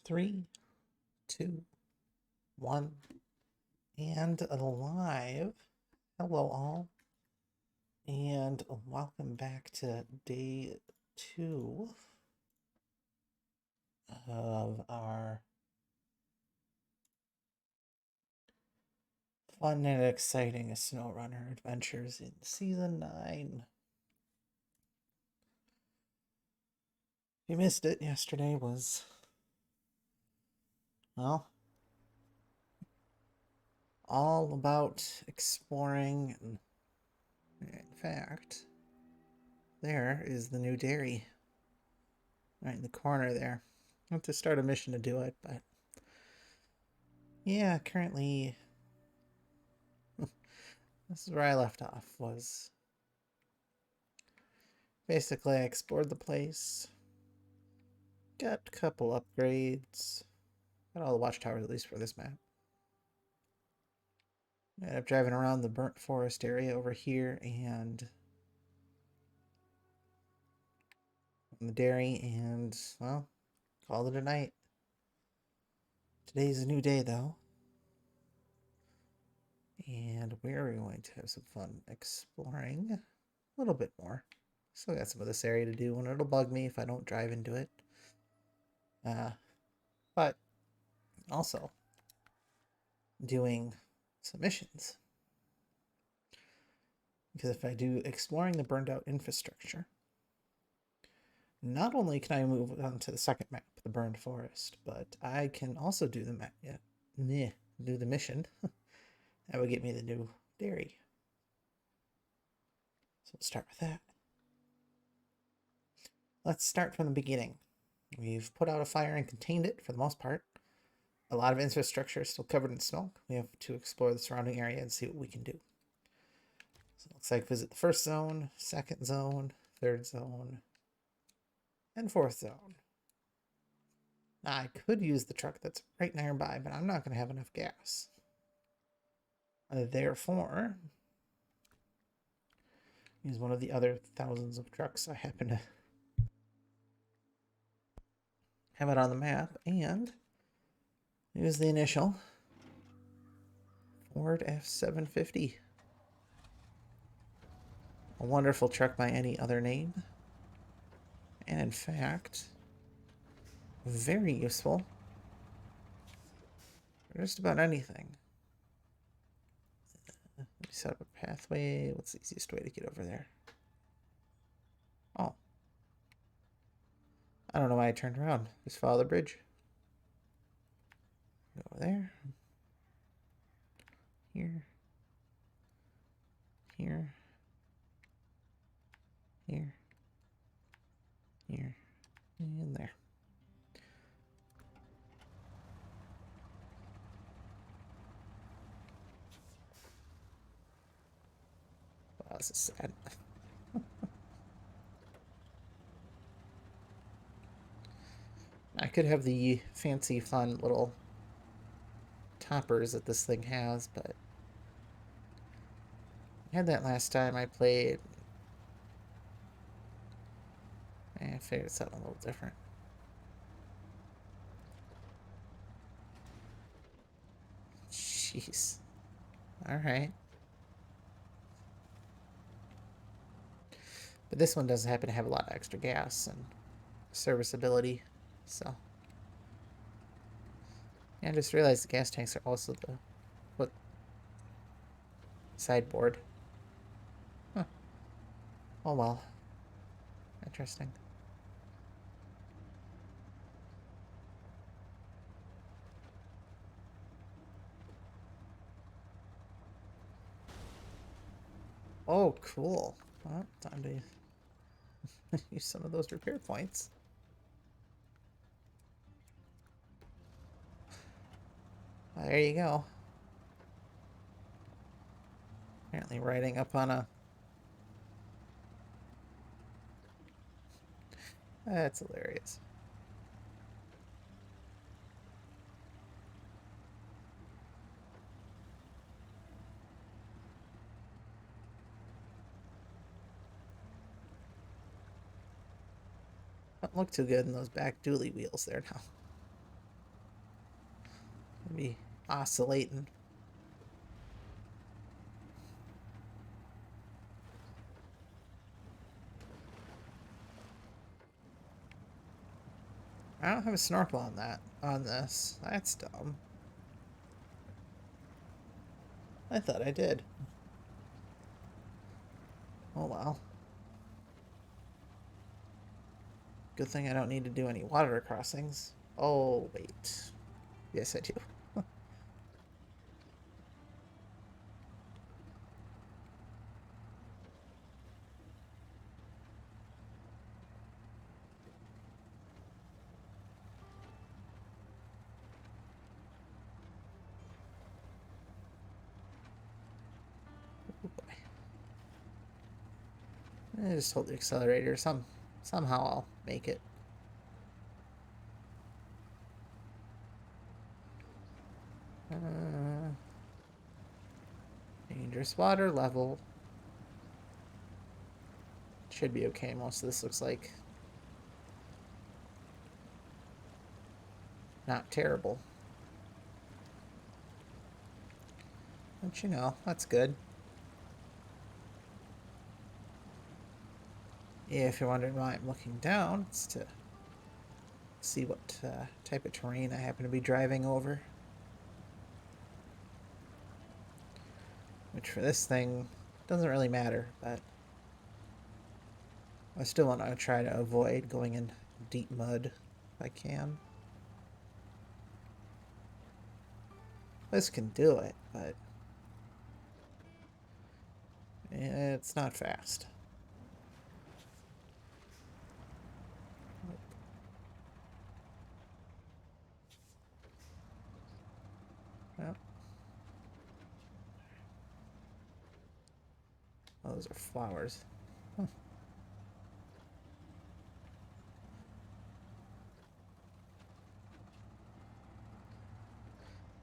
Three, two, one, and alive. Hello, all, and welcome back to day 2 of our fun and exciting SnowRunner adventures in Season 9. If you missed it, yesterday was, well, all about exploring. In fact, there is the new dairy right in the corner there. I have to start a mission to do it, but yeah, currently this is where I left off. Was basically I explored the place, got a couple upgrades, got all the watchtowers at least for this map. Ended up driving around the burnt forest area over here and the dairy, and well, called it a night. Today's a new day though, and we're going to have some fun exploring a little bit more. Still got some of this area to do, and it'll bug me if I don't drive into it. But also doing some missions. Because if I do exploring the burned out infrastructure, not only can I move on to the second map, the burned forest, but I can also do the map. Yeah, do the mission. That would get me the new dairy. So let's start with that. Let's start from the beginning. We've put out a fire and contained it for the most part. A lot of infrastructure is still covered in smoke. We have to explore the surrounding area and see what we can do. So it looks like visit the first zone, second zone, third zone, and fourth zone. Now, I could use the truck that's right nearby, but I'm not going to have enough gas. Therefore, use one of the other thousands of trucks I happen to have it on the map, and use the initial Ford F-750. A wonderful truck by any other name. And in fact, very useful for just about anything. Let me set up a pathway. What's the easiest way to get over there? Oh. I don't know why I turned around. Just follow the bridge. Go over there. Here. Here. Here. Here. And there. Wow, this is sad. I could have the fancy, fun little toppers that this thing has, but I had that last time I played. I figured something a little different. Jeez. Alright. But this one doesn't happen to have a lot of extra gas and serviceability, so. Yeah, I just realized the gas tanks are also the foot sideboard. Huh. Oh well. Interesting. Oh, cool. Well, time to use some of those repair points. Well, there you go. Apparently riding up on a... That's hilarious. Don't look too good in those back dually wheels there now. Maybe oscillating. I don't have a snorkel on this. That's dumb. I thought I did. Oh well. Good thing I don't need to do any water crossings. Oh, wait. Yes, I do. Oh boy. I just hold the accelerator. Somehow I'll make it. Dangerous water level. Should be okay. Most of this looks like not terrible. But you know, that's good. If you're wondering why I'm looking down, it's to see what type of terrain I happen to be driving over. Which for this thing doesn't really matter, but I still want to try to avoid going in deep mud if I can. This can do it, but it's not fast. Well, those are flowers. Huh.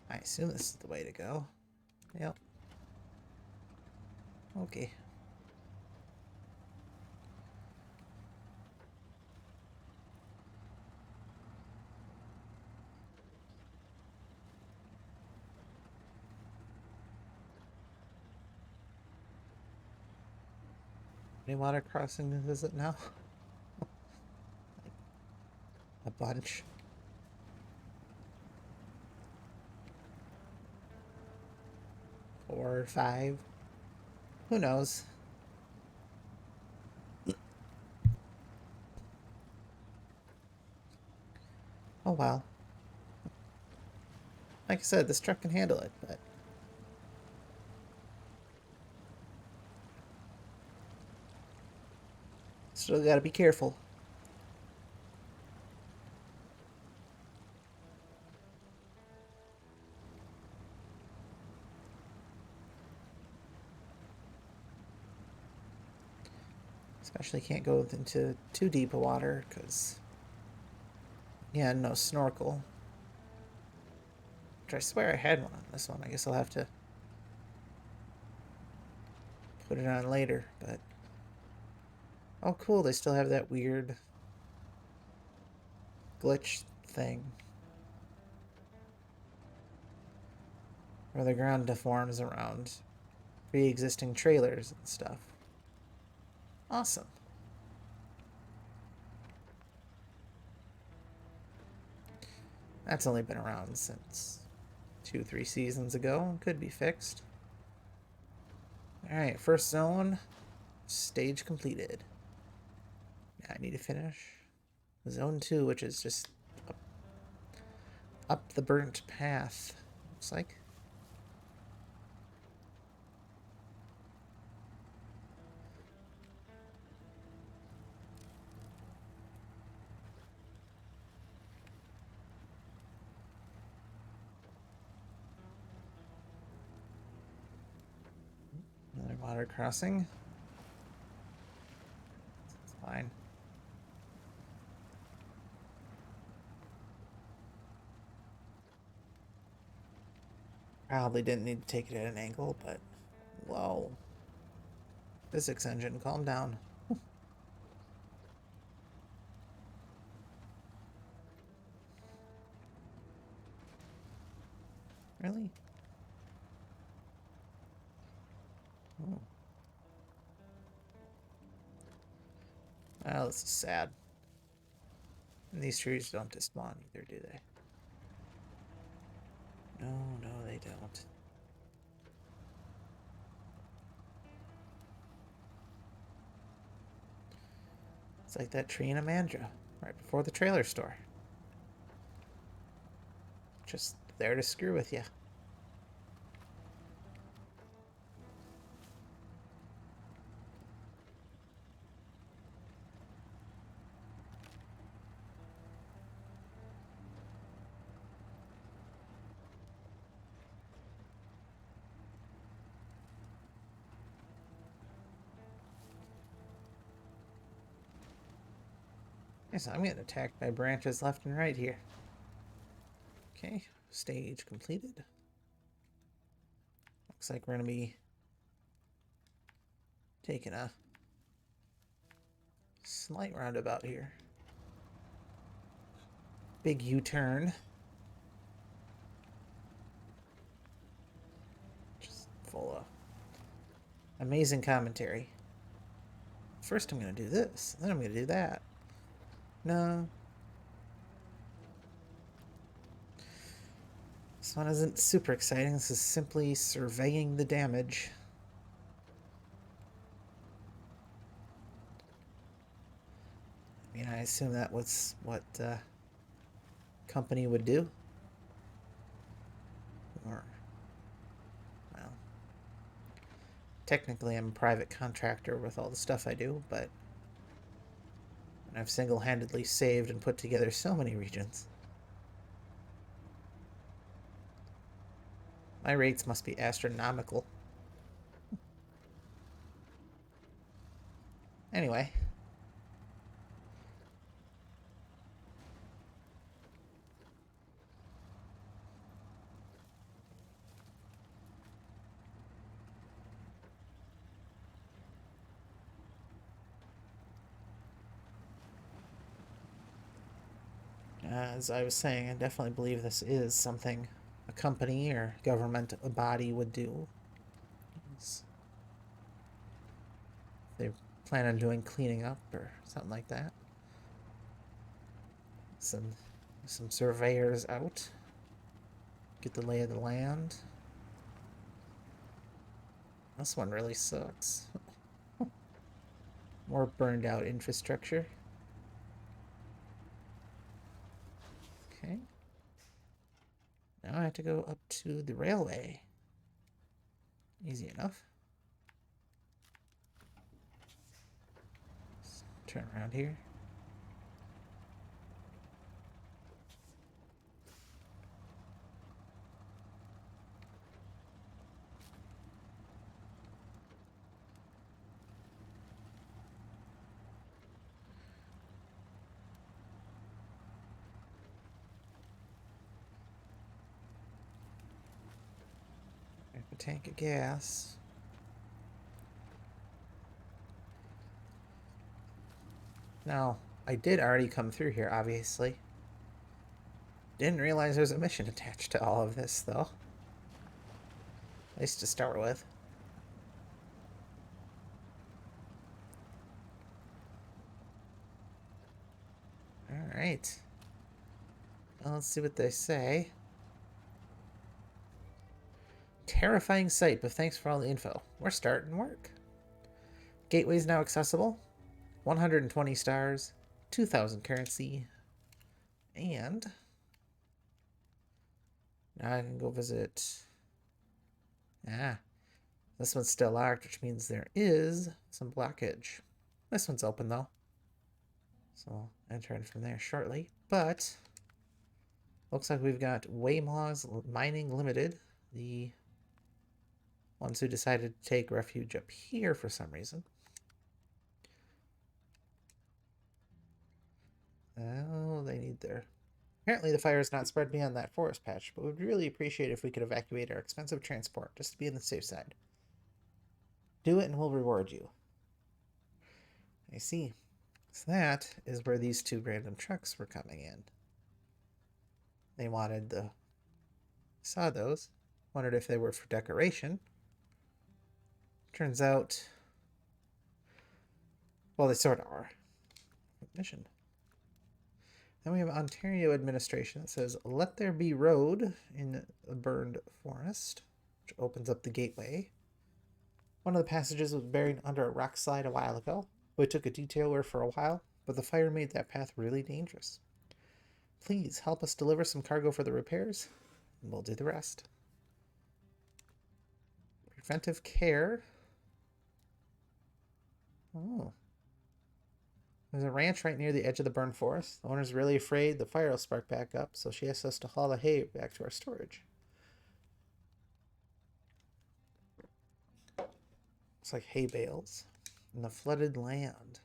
I assume this is the way to go. Yep. Okay. Any water crossings is it now? A bunch. Four or five. Who knows? Oh well. Like I said, this truck can handle it, but still gotta be careful. Especially can't go into too deep a water, because, yeah, no snorkel. Which I swear I had one on this one. I guess I'll have to put it on later, but... Oh, cool, they still have that weird glitch thing. Where the ground deforms around pre-existing trailers and stuff. Awesome. That's only been around since 2-3 seasons ago. Could be fixed. Alright, first zone. Stage completed. Now I need to finish zone 2, which is just up the burnt path. Looks like. Another water crossing. It's fine. Probably didn't need to take it at an angle, but whoa. Physics engine, calm down. Really? Oh. Well, this is sad. And these trees don't despawn either, do they? No, no, they don't. It's like that tree in Amandra, right before the trailer store. Just there to screw with you. Yes, I'm getting attacked by branches left and right here. Okay, stage completed. Looks like we're going to be taking a slight roundabout here. Big U-turn. Just full of amazing commentary. First I'm going to do this, then I'm going to do that. No. This one isn't super exciting. This is simply surveying the damage. I mean, I assume that was what company would do. Or, well, technically I'm a private contractor with all the stuff I do, but I've single-handedly saved and put together so many regions. My rates must be astronomical. Anyway. As I was saying, I definitely believe this is something a company or government body would do. They plan on doing cleaning up or something like that. Some surveyors out. Get the lay of the land. This one really sucks. More burned out infrastructure. Okay. Now I have to go up to the railway. Easy enough. Let's turn around here. A tank of gas. Now, I did already come through here, obviously. Didn't realize there's a mission attached to all of this, though. At least to start with. Alright. Well, let's see what they say. Terrifying sight, but thanks for all the info. We're starting work. Gateway's now accessible. 120 stars. 2,000 currency. And now I can go visit. This one's still locked, which means there is some blockage. This one's open though, so I'll enter in from there shortly. But looks like we've got Waymaw's Mining Limited, the ones who decided to take refuge up here for some reason. Oh, they need their... Apparently the fire is not spread beyond that forest patch, but we'd really appreciate if we could evacuate our expensive transport, just to be on the safe side. Do it and we'll reward you. I see. So that is where these two random trucks were coming in. They wanted the Saw those. Wondered if they were for decoration. Turns out, well, they sort of are. Mission. Then we have Ontario administration that says, let there be road in the burned forest, which opens up the gateway. One of the passages was buried under a rock slide a while ago. We took a detailer for a while, but the fire made that path really dangerous. Please help us deliver some cargo for the repairs, and we'll do the rest. Preventive care. Oh. There's a ranch right near the edge of the burned forest. The owner's really afraid the fire will spark back up, so she asks us to haul the hay back to our storage. Looks like hay bales in the flooded land.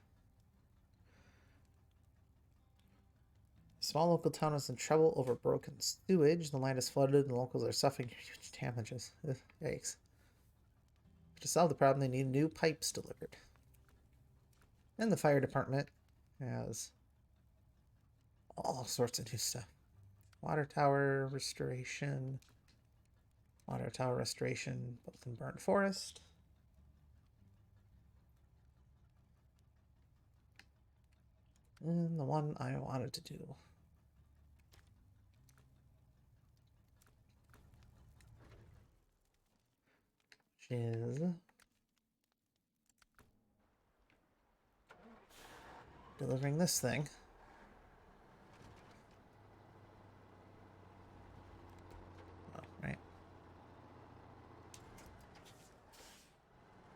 A small local town is in trouble over broken sewage. The land is flooded and the locals are suffering huge damages. Yikes. To solve the problem, they need new pipes delivered. And the fire department has all sorts of new stuff. Water tower restoration. Water tower restoration, both in burnt forest. And the one I wanted to do. Which is delivering this thing. Oh, right.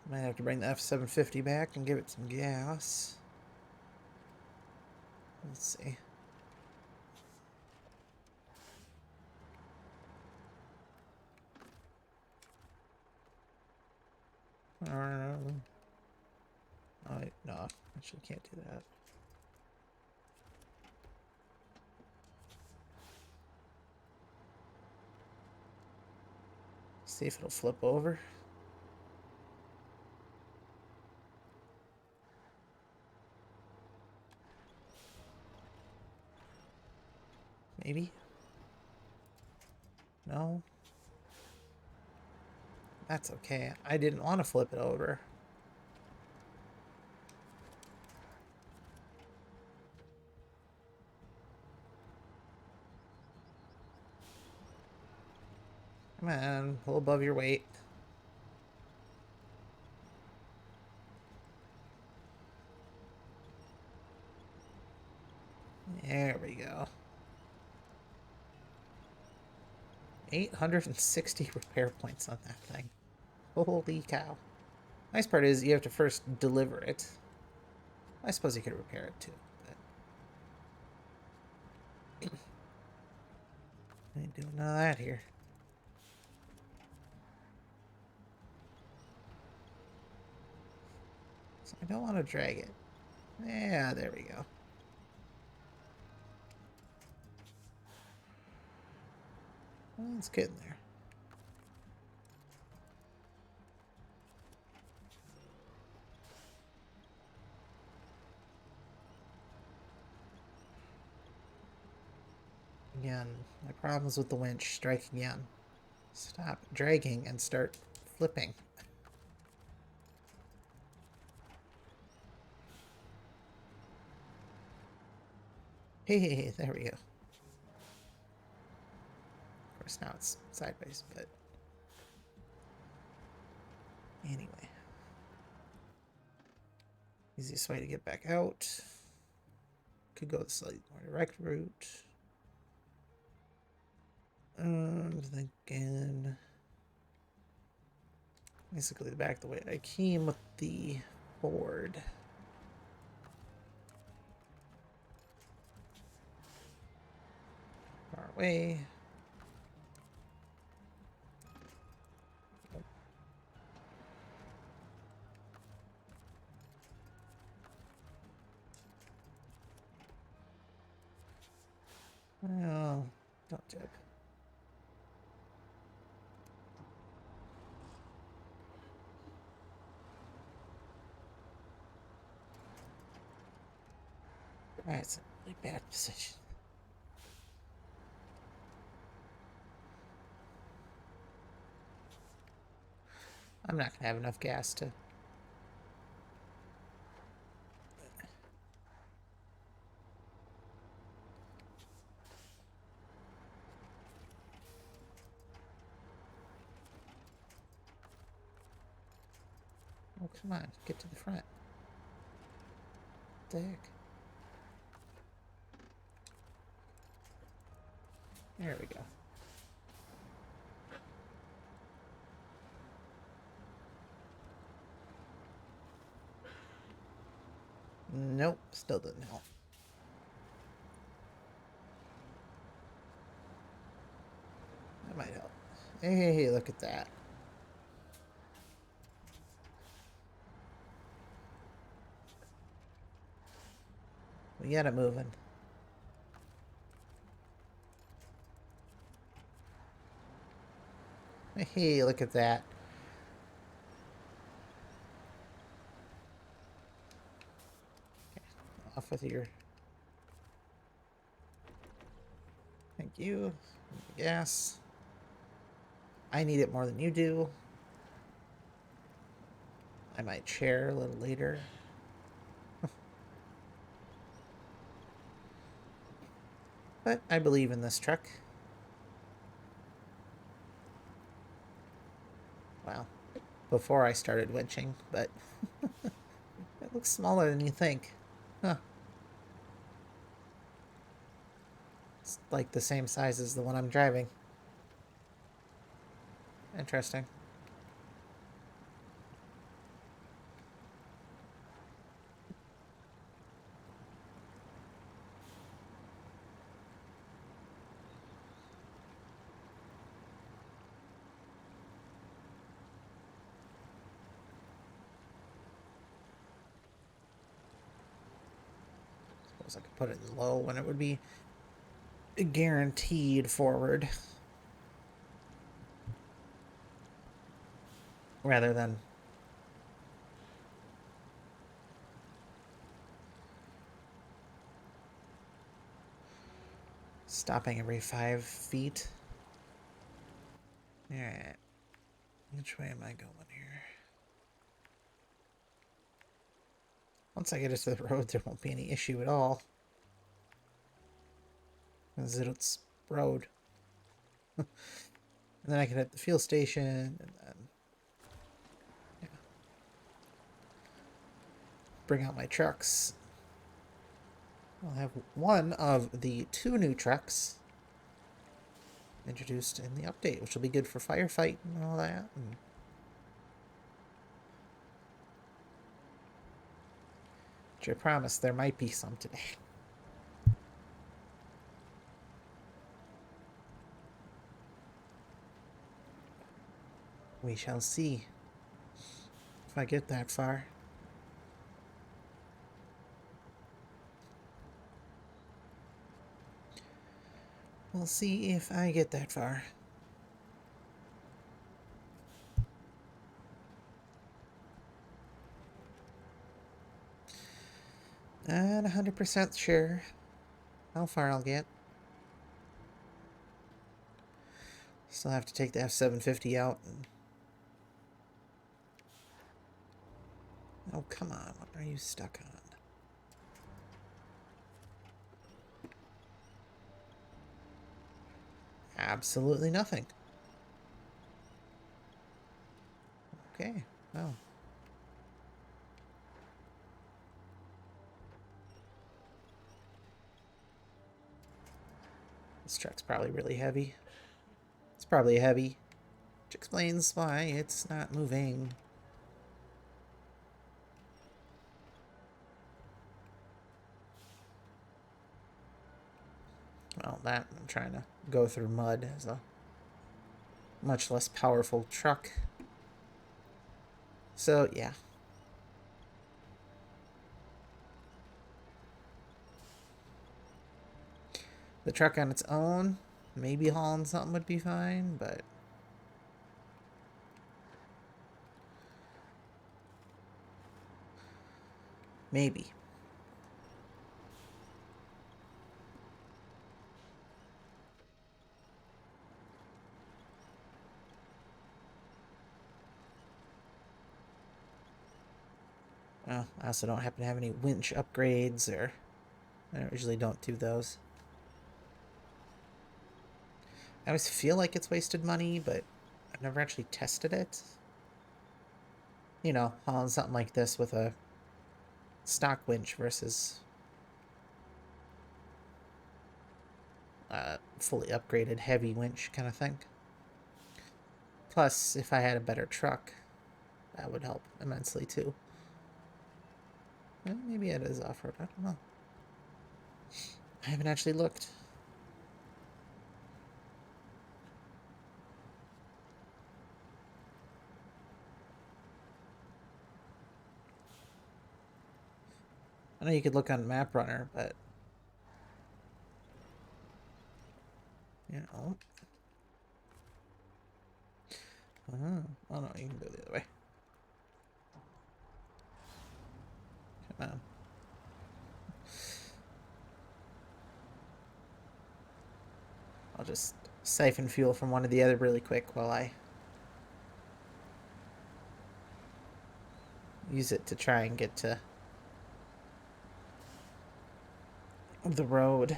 Might have to bring the F-750 back and give it some gas. Let's see. Oh, wait, no, actually can't do that. See if it'll flip over. Maybe. No. That's okay. I didn't want to flip it over. Come on, pull above your weight. There we go. 860 repair points on that thing. Holy cow. Nice part is you have to first deliver it. I suppose you could repair it too. But ain't doing none of that here. So I don't want to drag it. Yeah, there we go. Well, it's getting there. Again, my problems with the winch. Strike again. Stop dragging and start flipping. Hey, there we go. Of course, now it's sideways, but anyway. Easiest way to get back out. Could go the slightly more direct route. I'm thinking basically back the way I came with the Ford. Far away. Well, don't jib. That's a really bad position. I'm not gonna have enough gas to... Oh, come on, get to the front. What the heck? There we go. Nope, still didn't help. That might help. Hey, look at that. We got it moving. Hey, look at that. Okay, off with your... Thank you. Gas. I need it more than you do. I might share a little later. But I believe in this truck. Well, before I started winching, but it looks smaller than you think. Huh. It's like the same size as the one I'm driving. Interesting. Suppose I could put it in low when it would be guaranteed forward. Rather than stopping every 5 feet. Alright. Which way am I going here? Once I get it to the road, there won't be any issue at all. Because it's road. And then I can hit the fuel station, and then... yeah. Bring out my trucks. I'll have one of the 2 new trucks introduced in the update, which will be good for firefight and all that. And which I promise there might be some today. We shall see if I get that far. We'll see if I get that far. Not 100% sure how far I'll get. Still have to take the F-750 out. And... oh, come on. What are you stuck on? Absolutely nothing. Okay. Oh. This truck's probably really heavy. It's probably heavy, which explains why it's not moving. Well, that I'm trying to go through mud is a much less powerful truck. So, yeah. The truck on its own, maybe hauling something would be fine, but... maybe. Well, I also don't happen to have any winch upgrades, or I usually don't do those. I always feel like it's wasted money, but I've never actually tested it. You know, hauling something like this with a stock winch versus a fully upgraded heavy winch kind of thing. Plus, if I had a better truck, that would help immensely too. Well, maybe it is off-road, I don't know. I haven't actually looked. I know you could look on Map Runner, but you know. Oh no, you can go the other way. Come on. I'll just siphon fuel from one to the other really quick while I use it to try and get to the road.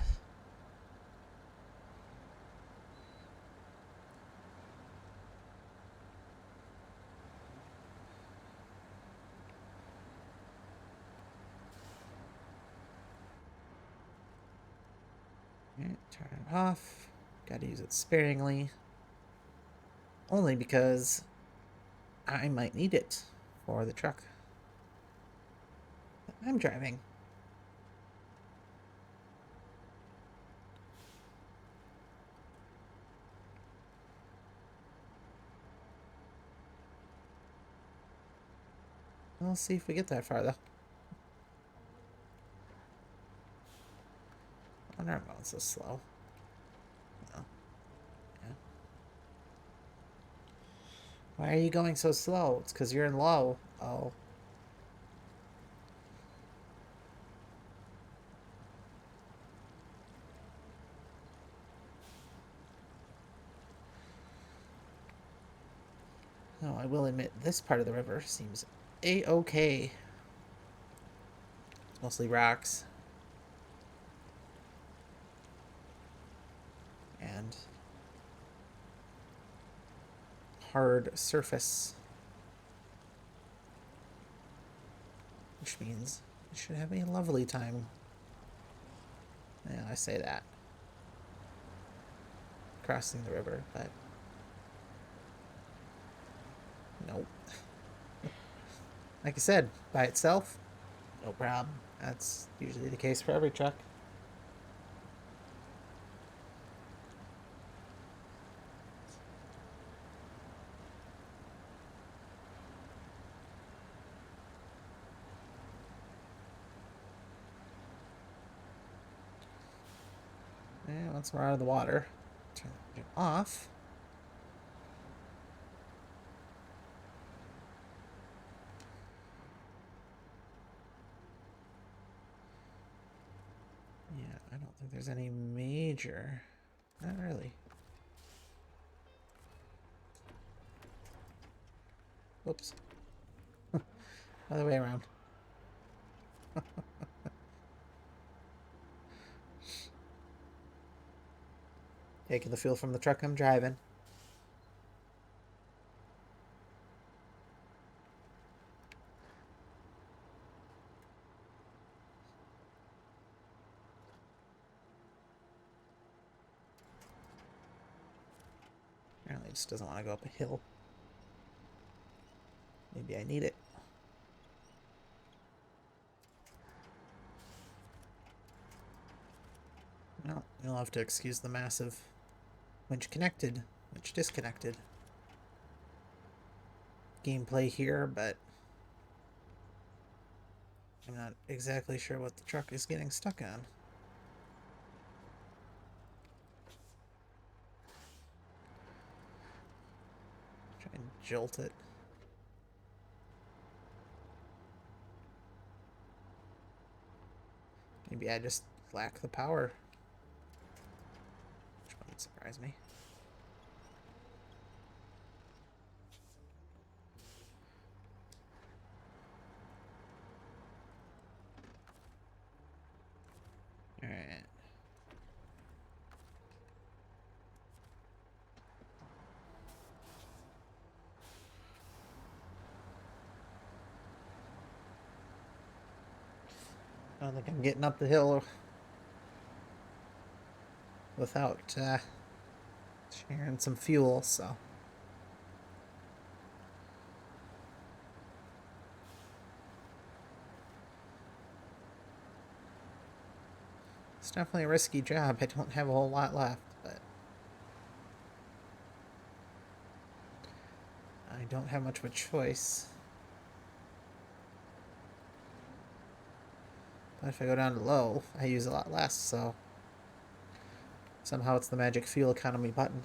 Turn it off. Gotta use it sparingly. Only because I might need it for the truck that I'm driving. We'll see if we get that far, though. I wonder I'm going so slow. No. Yeah. Why are you going so slow? It's because you're in low. Oh. No, I will admit, this part of the river seems a-okay. It's mostly rocks. And hard surface. Which means I should have a lovely time. Yeah, I say that. Crossing the river, but nope. Like I said, by itself, no problem. That's usually the case for every truck. And once we're out of the water, turn it off. Yeah, I don't think there's any major. Not really. Oops. Other way around. Taking the fuel from the truck I'm driving. Apparently it just doesn't want to go up a hill. Maybe I need it. Well, you'll have to excuse the massive winch connected, winch disconnected gameplay here, but I'm not exactly sure what the truck is getting stuck on. Try and jolt it. Maybe I just lack the power. Which wouldn't surprise me. don't think I'm getting up the hill without sharing some fuel, so. It's definitely a risky job. I don't have a whole lot left, but I don't have much of a choice. But if I go down to low, I use a lot less, so somehow it's the magic fuel economy button.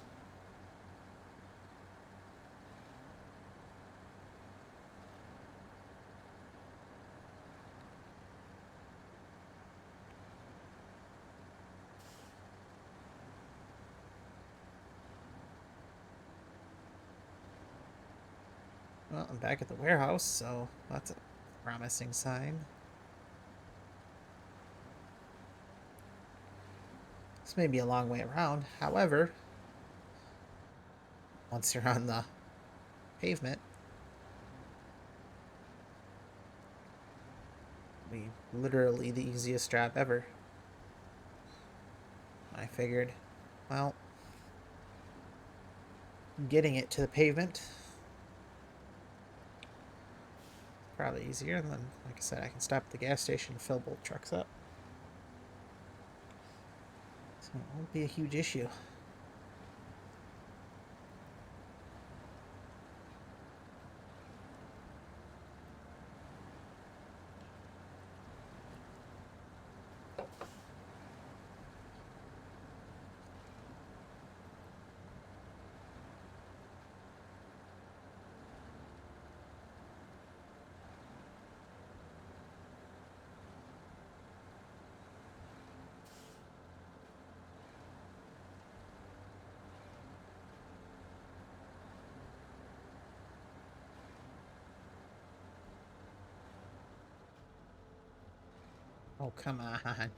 Well, I'm back at the warehouse, so that's a promising sign. This may be a long way around. However, once you're on the pavement, we literally the easiest job ever. I figured, well, getting it to the pavement probably easier. And then, like I said, I can stop at the gas station and fill both trucks up. So it won't be a huge issue. Oh, come on.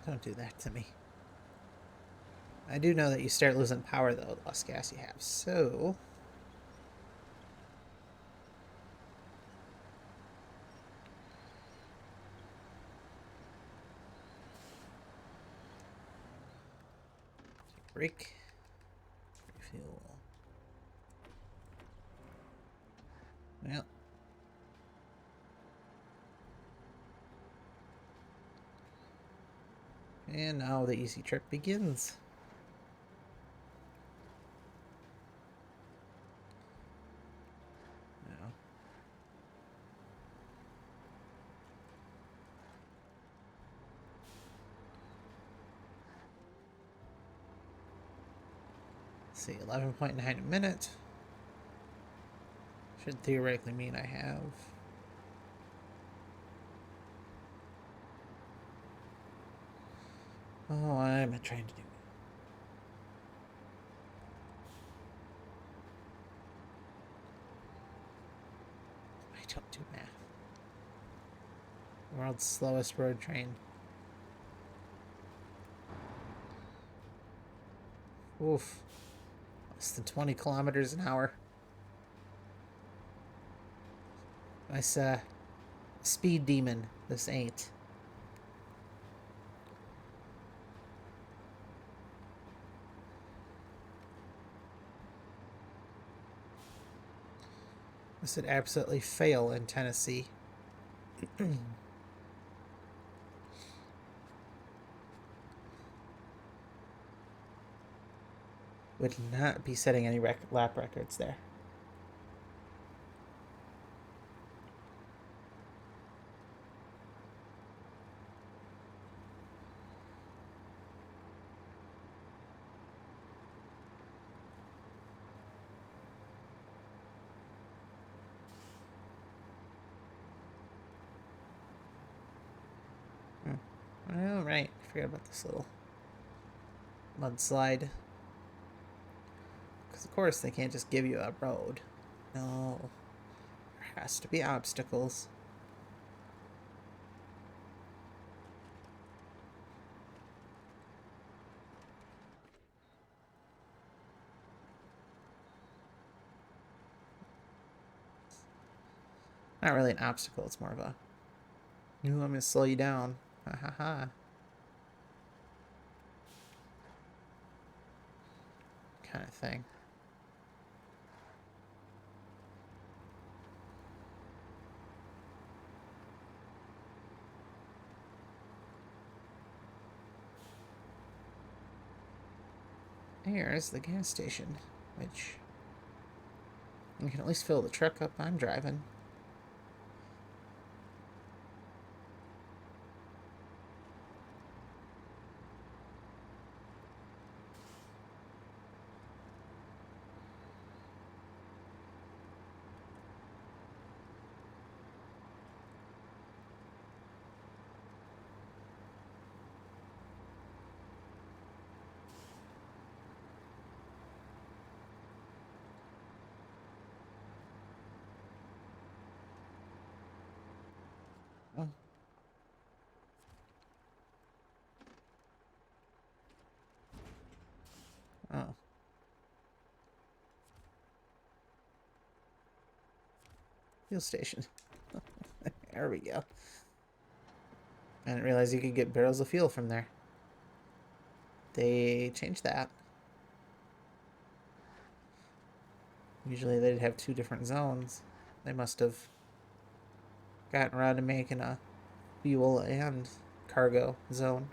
Don't do that to me. I do know that you start losing power, though, the less gas you have, so... Break. Refuel. Well. And now the easy trip begins. Now. Let's see, 11.9 a minute. Should theoretically mean I have... Oh, what am I trying to do? I don't do math. World's slowest road train. Oof. Less than 20 kilometers an hour. Nice, speed demon. This ain't. This would absolutely fail in Tennessee. Would not be setting any lap records there. All right, I forgot about this little mudslide. Because of course they can't just give you a road. No, there has to be obstacles. Not really an obstacle, it's more of a, ooh, I'm gonna slow you down. Ha ha ha. Kind of thing. Here's the gas station, which you can at least fill the truck up I'm driving. Oh, oh. Fuel station. There we go. I didn't realize you could get barrels of fuel from there. They changed that. Usually they'd have two different zones. They must have gotten around to making a fuel and cargo zone.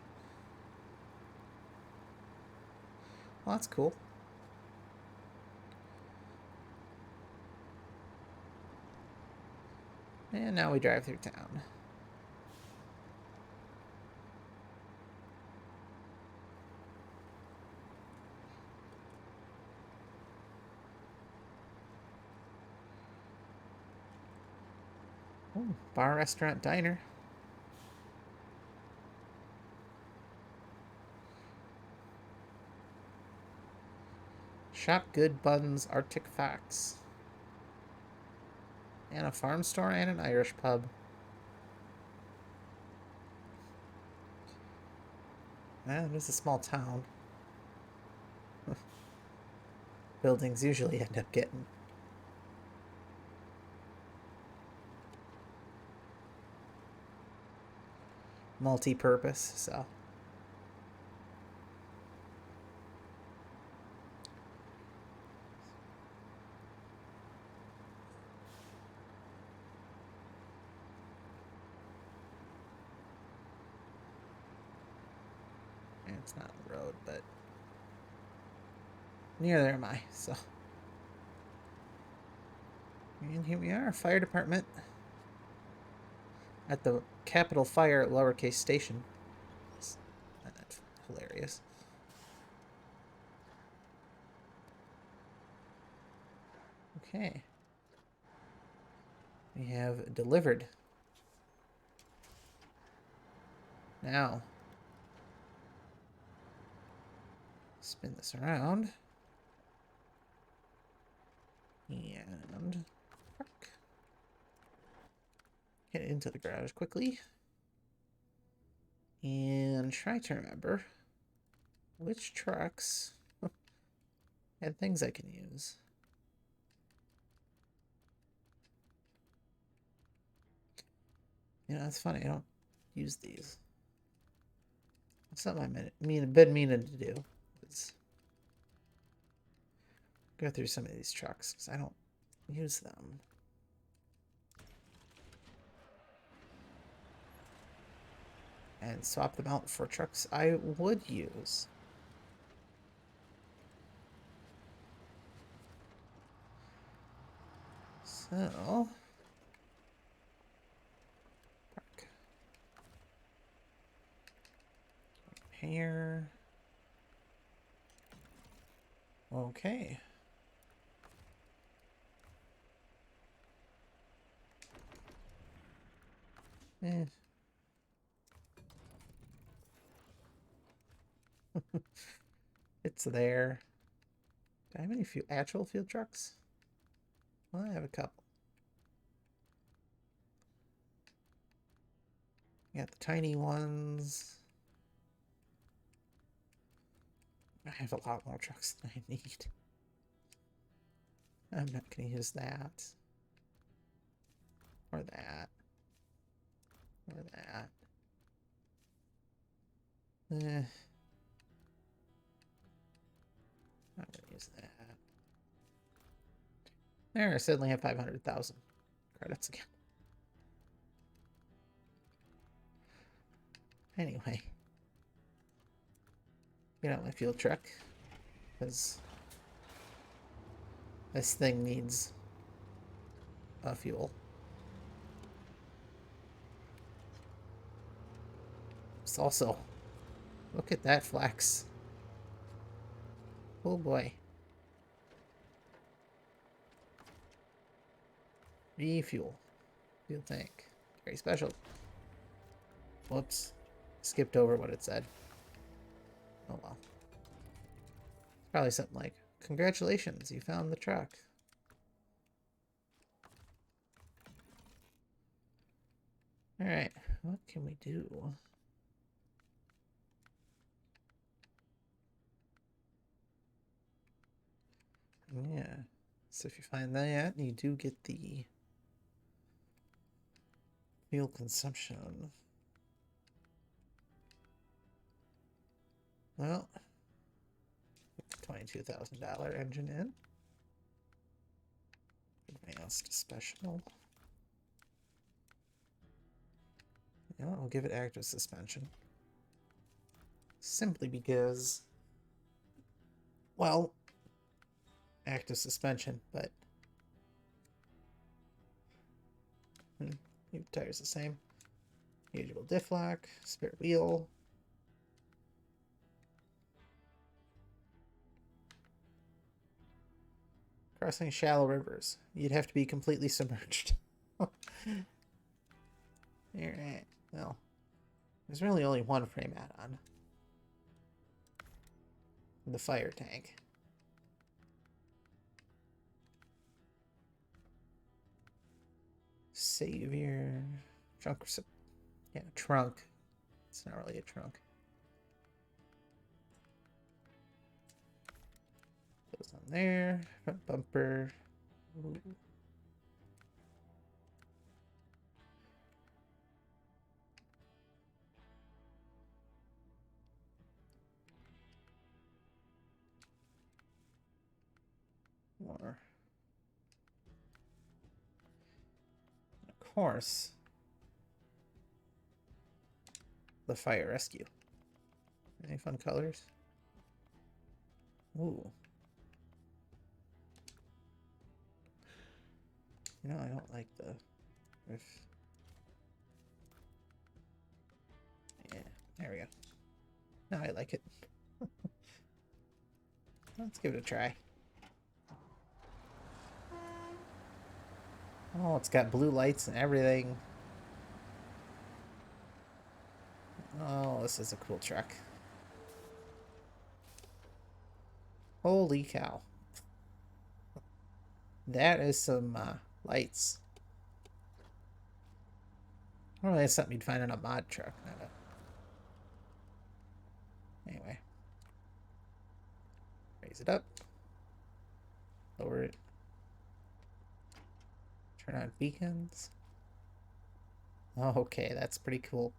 Well, that's cool. And now we drive through town. Ooh, bar, restaurant, diner. Shop good buns, Arctic Fox. And a farm store and an Irish pub. It is a small town. Buildings usually end up getting multi-purpose, so. It's not on the road, but near there am I, so. And here we are, fire department. At the Capitol Fire lowercase station. That's hilarious. Okay. We have delivered. Now, spin this around. And park. Get into the garage quickly. And try to remember which trucks had things I can use. You know, that's funny. I don't use these. That's something I've been meaning to do. Is go through some of these trucks because I don't use them. And swap them out for trucks I would use. So, park. Here. Okay. Eh. It's there. Do I have any actual field trucks? Well, I have a couple. I got the tiny ones. I have a lot more trucks than I need. I'm not going to use that. Or that. Or that. Not gonna use that. There, I suddenly have 500,000 credits again. Anyway. Get out my fuel truck. Because this thing needs a fuel. It's also, look at that flex. Oh boy. Refuel. Fuel tank. Very special. Whoops. Skipped over what it said. Oh well. It's probably something like, congratulations, you found the truck. Alright, what can we do? Yeah. So if you find that, you do get the fuel consumption. Well, $22,000 engine in. Advanced special. You know what, we'll give it active suspension. Simply because, well, active suspension, but tires the same. Usual diff lock, spare wheel. Crossing shallow rivers. You'd have to be completely submerged. Alright, well, there's really only one frame add-on. The fire tank. Savior. Trunk. Yeah, trunk. It's not really a trunk. Goes on there. Front bumper. Ooh. More. Of course, the fire rescue. Any fun colors? Ooh. You know, I don't like the roof. Yeah, there we go. Now I like it. Let's give it a try. Oh, it's got blue lights and everything. Oh, this is a cool truck. Holy cow. That is some lights. Normally that's something you'd find in a mod truck, not a... Anyway. Raise it up. Lower it. Turn on beacons. Oh, okay, that's pretty cool.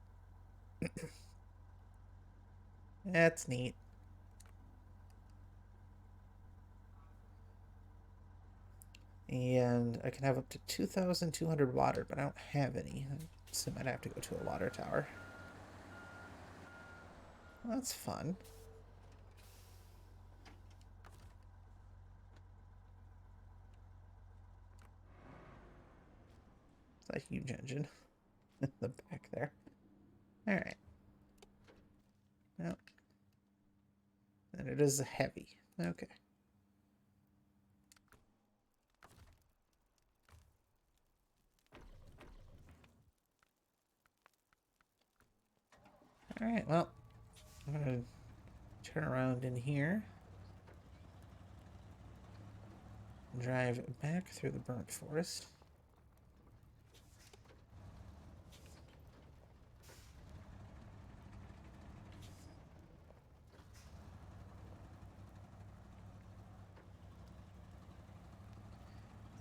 That's neat. And I can have up to 2,200 water, but I don't have any. So I might have to go to a water tower. Well, that's fun. It's a huge engine in the back there. Alright. Yep. And it is heavy. Okay. Alright, well, I'm going to turn around in here. Drive back through the burnt forest.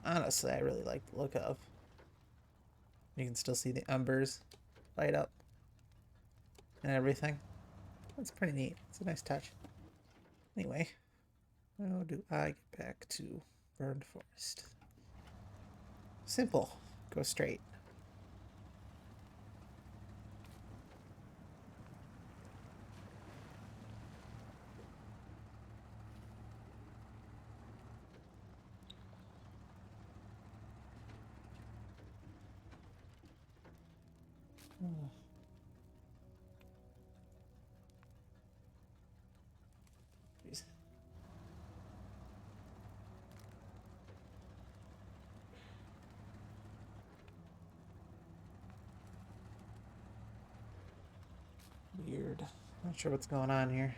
Honestly, I really like the look of. You can still see the embers light up and everything. That's pretty neat. It's a nice touch. Anyway, how do I get back to burned forest? Simple. Go straight. Oh. Jeez. Weird. Not sure what's going on here.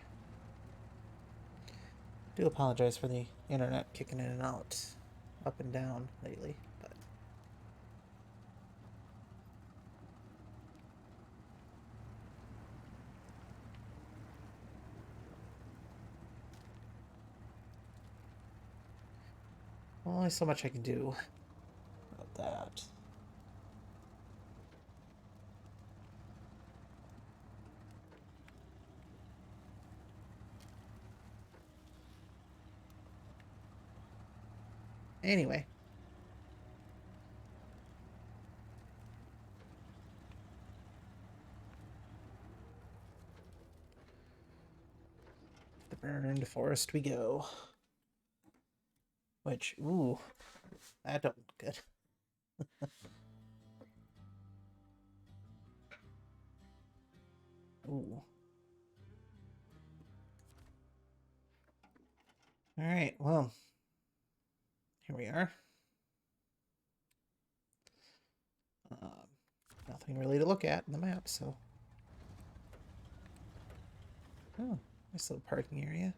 Do apologize for the internet kicking in and out, up and down lately, but only so much I can do about that. Anyway. The burned forest we go. Which, ooh, that don't look good. Ooh. Alright, well, here we are. Nothing really to look at in the map, so. Oh, nice little parking area.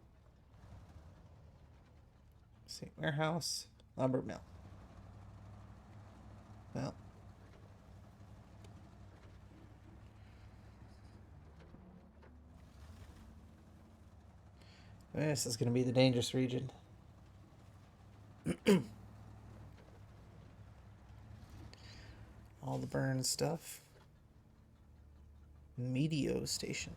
Let's see, warehouse, lumber mill. Well. This is going to be the dangerous region. All the burn stuff. Meteo station.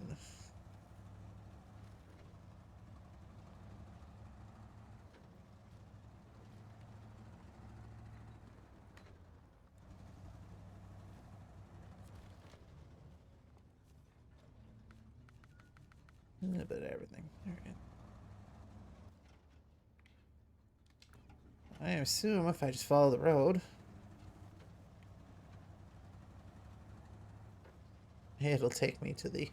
A bit of everything. Alright. I assume if I just follow the road, it'll take me to the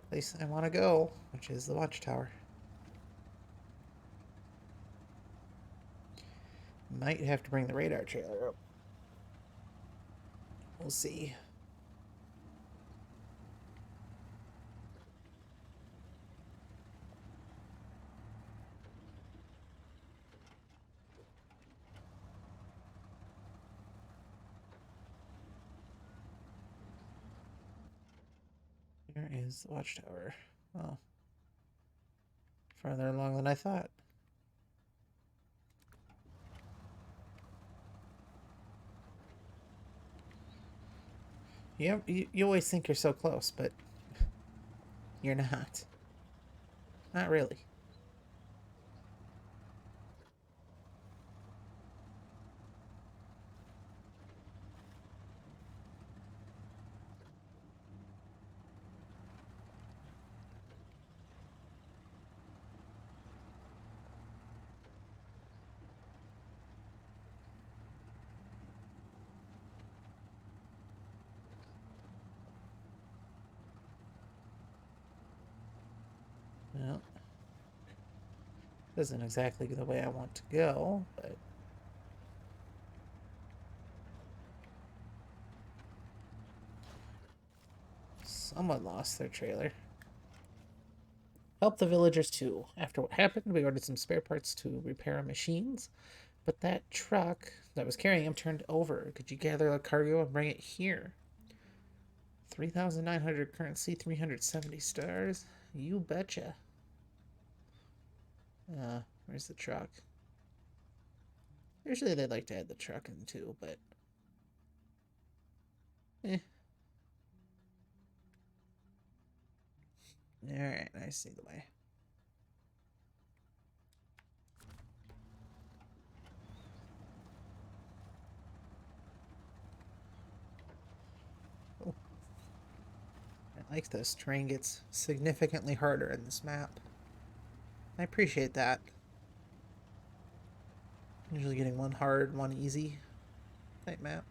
place I want to go, which is the watchtower. Might have to bring the radar trailer up. We'll see. Where is the watchtower? Oh. Farther along than I thought. You always think you're so close, but you're not. Not really. Well, isn't exactly the way I want to go, but someone lost their trailer. Help the villagers too. After what happened, we ordered some spare parts to repair our machines, but that truck that was carrying them turned over. Could you gather the cargo and bring it here? 3,900 currency, 370 stars. You betcha. Where's the truck? Usually they'd like to add the truck in too, but Eh. Alright, I see the way. Oh. I like this. Terrain gets significantly harder in this map. I appreciate that. Usually getting one hard, one easy type map.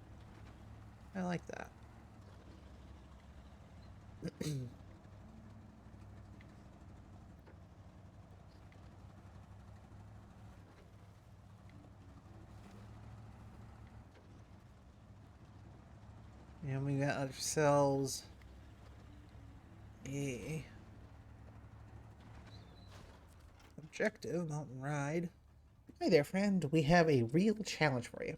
I like that. And we got ourselves a objective, mountain ride. Hi there, friend. We have a real challenge for you.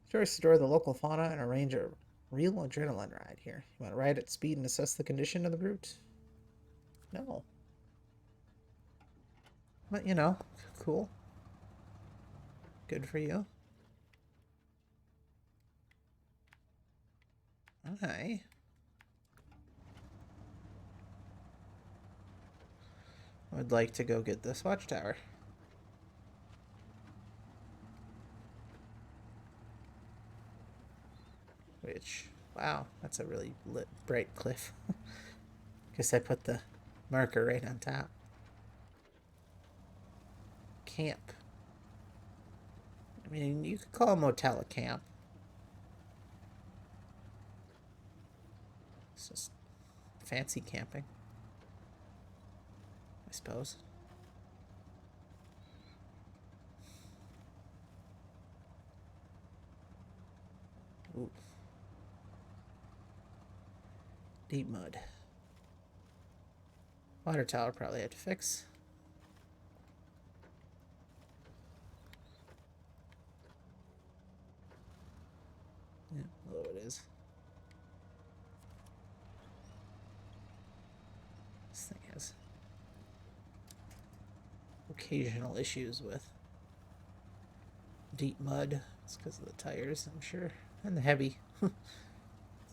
Tourists adore the local fauna and arrange a real adrenaline ride here. You want to ride at speed and assess the condition of the route? No. But, you know, cool. Good for you. Hi. I would like to go get this watchtower. Which, wow, that's a really lit, bright cliff. Guess I put the marker right on top. Camp. I mean, you could call a motel a camp. It's just fancy camping, I suppose. Ooh. Deep mud. Water tower probably had to fix. Yeah, although it is. This thing has occasional issues with deep mud. It's because of the tires, I'm sure. And the heavy. This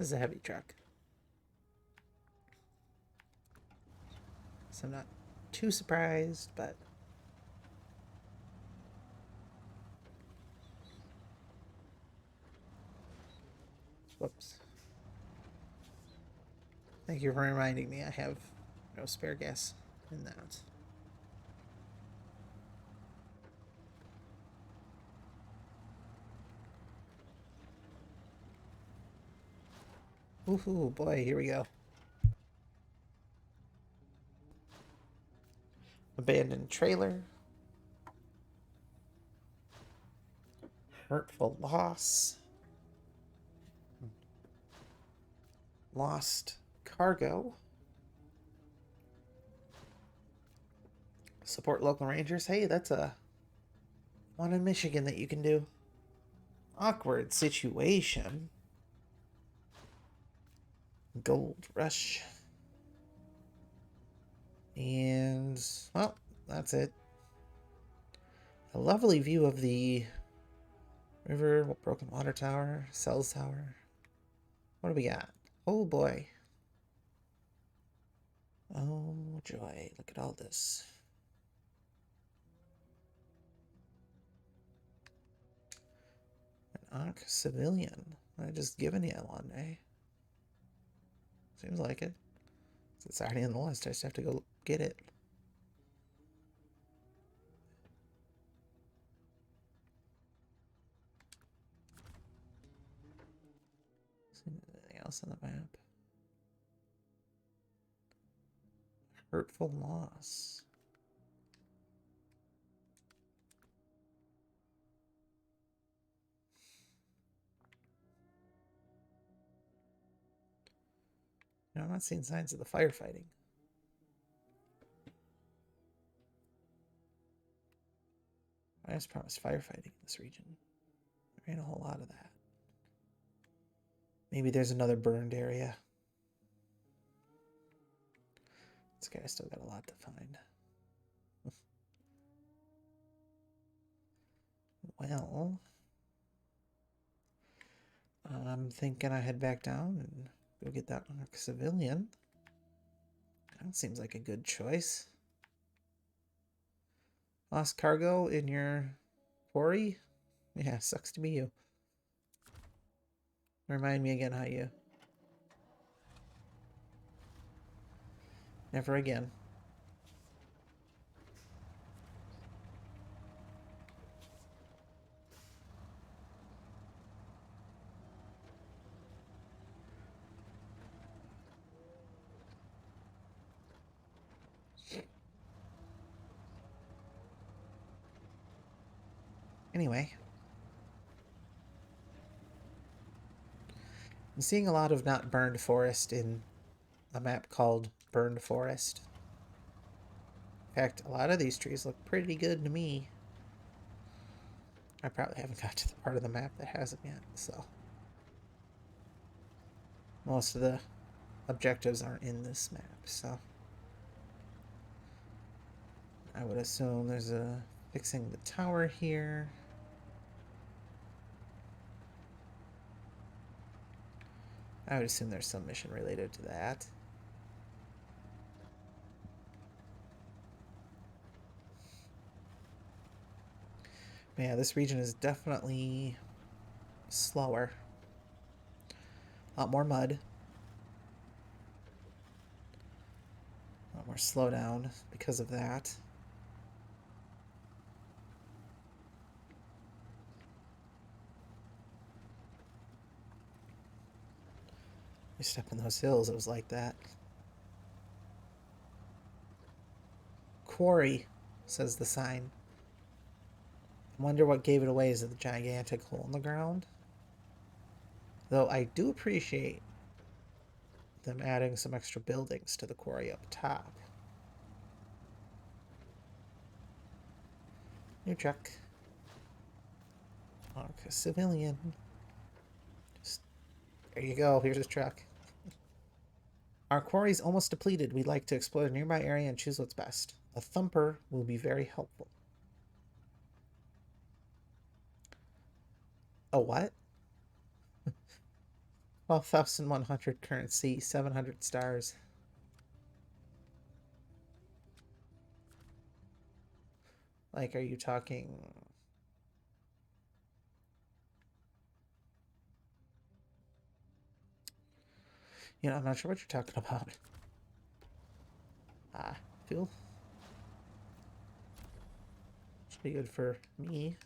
is a heavy truck. So I'm not too surprised, but whoops. Thank you for reminding me I have no spare gas in that. Ooh, boy, here we go. Abandoned trailer. Hurtful loss. Lost cargo. Support local rangers. Hey, that's a one in Michigan that you can do. Awkward situation. Gold rush. And, well, that's it. A lovely view of the river, broken water tower, cells tower. What do we got? Oh boy. Oh joy, look at all this. An Ankh civilian. I just given you one, eh? Seems like it. It's already in the list, I just have to go get it. Anything else on the map? Hurtful loss. No, I'm not seeing signs of the firefighting. I just promised firefighting in this region. There ain't a whole lot of that. Maybe there's another burned area. This guy's still got a lot to find. Well, I'm thinking I head back down and go get that civilian. That seems like a good choice. Lost cargo in your quarry? Yeah, sucks to be you. Remind me again how you... Never again. Anyway. I'm seeing a lot of not burned forest in a map called Burned Forest. In fact, a lot of these trees look pretty good to me. I probably haven't got to the part of the map that hasn't yet, so... Most of the objectives aren't in this map, so... I would assume there's a... fixing the tower here. I would assume there's some mission related to that. But yeah, this region is definitely slower. A lot more mud. A lot more slowdown because of that. You step in those hills, it was like that. Quarry, says the sign. I wonder what gave it away. Is it the gigantic hole in the ground? Though I do appreciate them adding some extra buildings to the quarry up top. New truck. Okay, civilian. Just, there you go. Here's his truck. Our quarry's almost depleted. We'd like to explore the nearby area and choose what's best. A thumper will be very helpful. A what? 12,100 currency, 700 stars. Like, are you talking... You know, I'm not sure what you're talking about. Fuel. Should be good for me.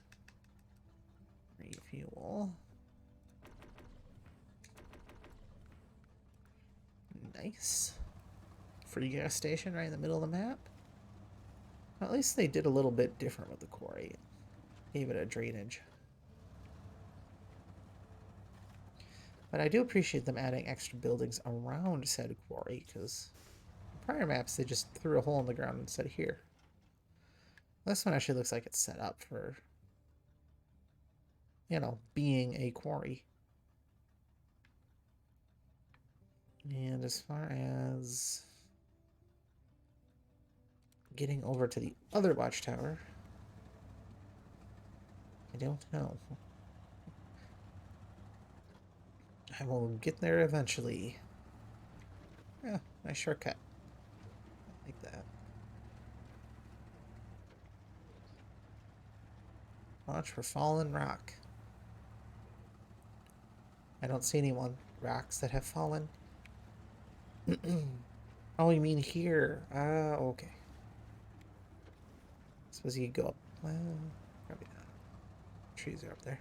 Refuel. Nice. Free gas station right in the middle of the map. Well, at least they did a little bit different with the quarry. Gave it a drainage. But I do appreciate them adding extra buildings around said quarry, because prior maps they just threw a hole in the ground instead of here. This one actually looks like it's set up for, you know, being a quarry. And as far as getting over to the other watchtower, I don't know. I will get there eventually. Yeah, nice shortcut. I like that. Watch for fallen rock. I don't see anyone. Rocks that have fallen. Oh, you mean here? Okay. Suppose you could go up. Well, probably not. Trees are up there.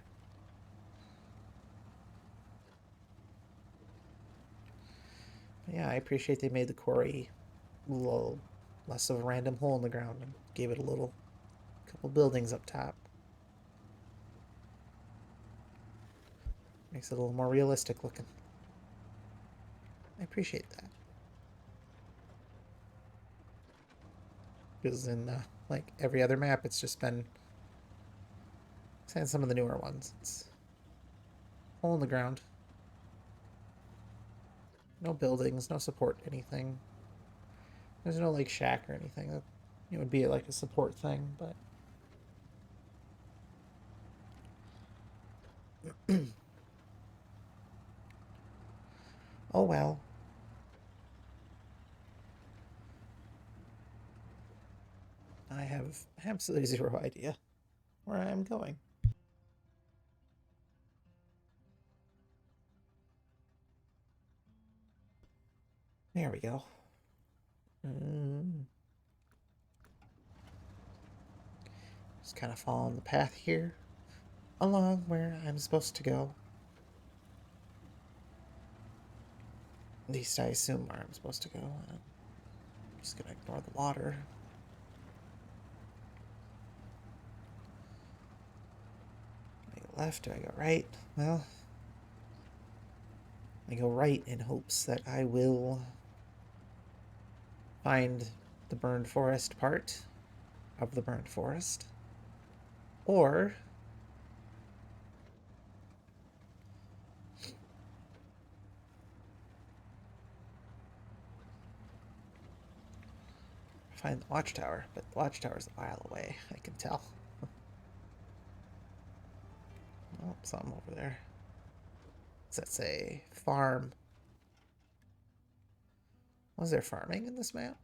But yeah, I appreciate they made the quarry a little less of a random hole in the ground and gave it a little couple buildings up top. Makes it a little more realistic looking. I appreciate that. Because in like every other map, it's just been, and some of the newer ones, it's hole in the ground. No buildings, no support, anything. There's no like shack or anything. It would be like a support thing, but Oh well. I have absolutely zero idea where I am going. There we go. Just kind of following the path here along where I'm supposed to go. At least I assume where I'm supposed to go. I'm just gonna ignore the water. Do I go left? Do I go right? Well, I go right in hopes that I will find the burned forest part of the burned forest. Or find the watchtower, but the watchtower's a mile away, I can tell. Oh, something over there. What's that say? Farm. Was there farming in this map?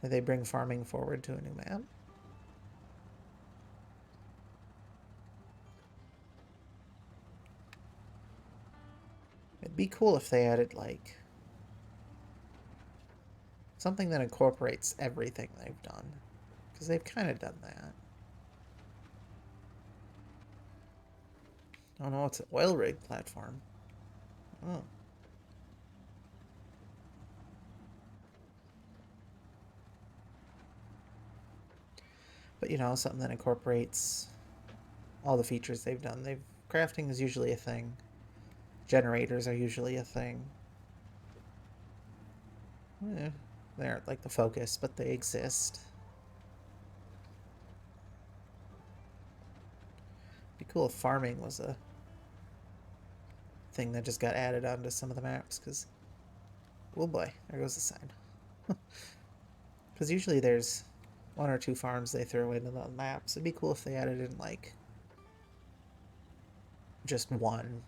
Did they bring farming forward to a new map? It'd be cool if they added, like, something that incorporates everything they've done. Because they've kind of done that. Oh no, it's an oil rig platform. Oh. But, you know, something that incorporates all the features they've done. Crafting is usually a thing. Generators are usually a thing. They aren't like the focus, but they exist. It'd be cool if farming was a thing that just got added onto some of the maps, because, oh boy, there goes the sign. Because usually there's one or two farms they throw into the maps. It'd be cool if they added in, like, just one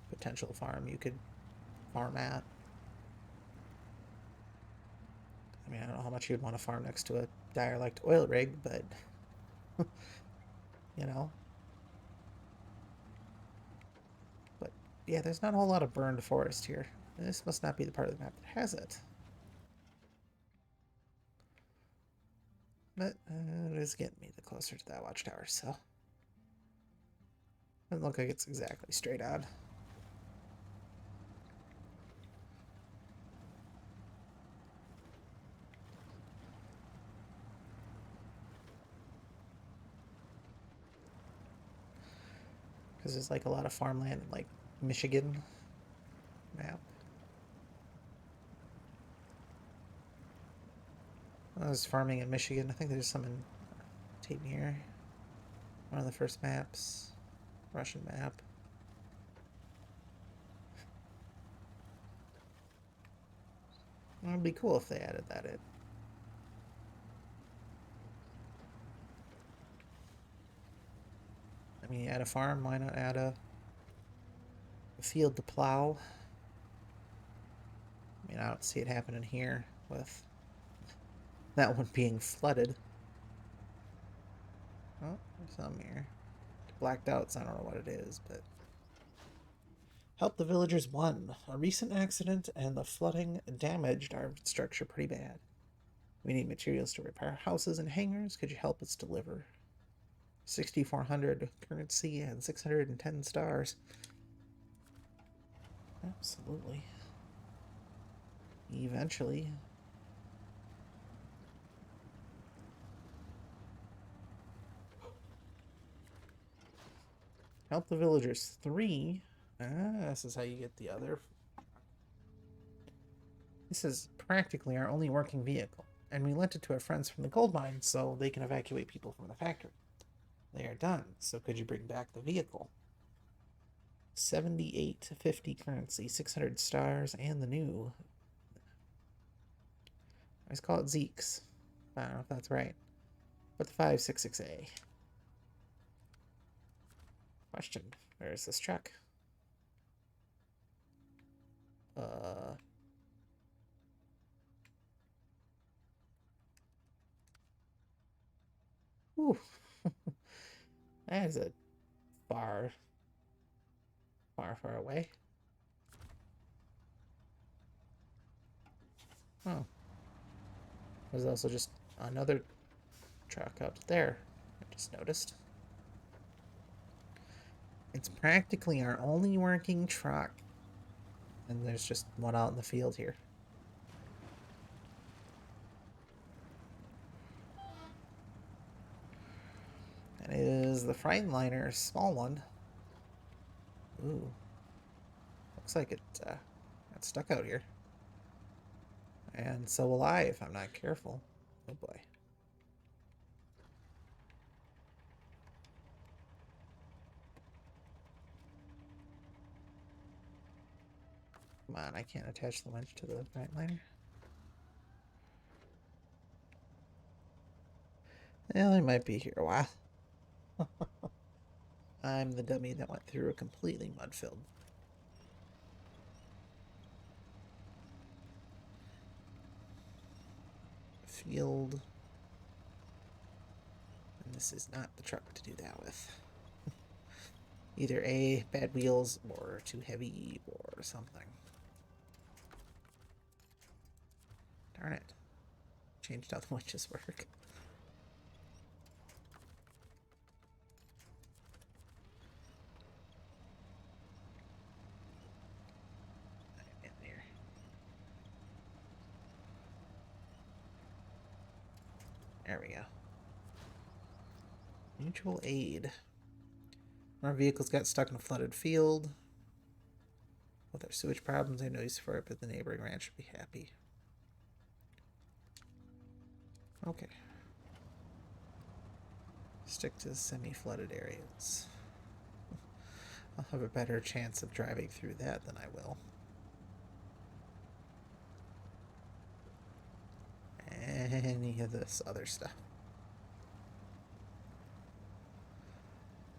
potential farm you could farm at. I mean, I don't know how much you'd want to farm next to a derelict oil rig, but, you know. But, yeah, there's not a whole lot of burned forest here. This must not be the part of the map that has it. But it is getting me the closer to that watchtower, so. Doesn't look like it's exactly straight on. Because there's like a lot of farmland in like Michigan map. I was farming in Michigan. I think there's some in Tape here. One of the first maps. Russian map. It would be cool if they added that in. I mean, you add a farm, why not add a field to plow? I mean, I don't see it happening here with that one being flooded. Oh, there's some here. Blacked out, so I don't know what it is, but. Help the villagers 1. A recent accident and the flooding damaged our structure pretty bad. We need materials to repair houses and hangars. Could you help us deliver? 6,400 currency and 610 stars. Absolutely. Eventually. Help the villagers 3. This is how you get the other. This is practically our only working vehicle, and we lent it to our friends from the gold mine so they can evacuate people from the factory. They are done, so could you bring back the vehicle? 7850 currency, 600 stars, and the new. I always call it Zeke's. I don't know if that's right. But the 566A. Question. Where's this truck? Ooh. That is a far, far away. Oh. There's also just another truck up there. I just noticed. It's practically our only working truck. And there's just one out in the field here. That is the Freightliner, small one. Ooh. Looks like it got stuck out here. And so will I if I'm not careful. Oh boy. Come on, I can't attach the winch to the Freightliner. Well, I might be here a while. I'm the dummy that went through a completely mud-filled field. And this is not the truck to do that with. Either A, bad wheels, or too heavy, or something. Darn it. Changed how the winches work. There we go. Mutual aid. Our vehicles got stuck in a flooded field. With our sewage problems, I know he's for it, but the neighboring ranch should be happy. Okay. Stick to semi-flooded areas. I'll have a better chance of driving through that than I will. Any of this other stuff.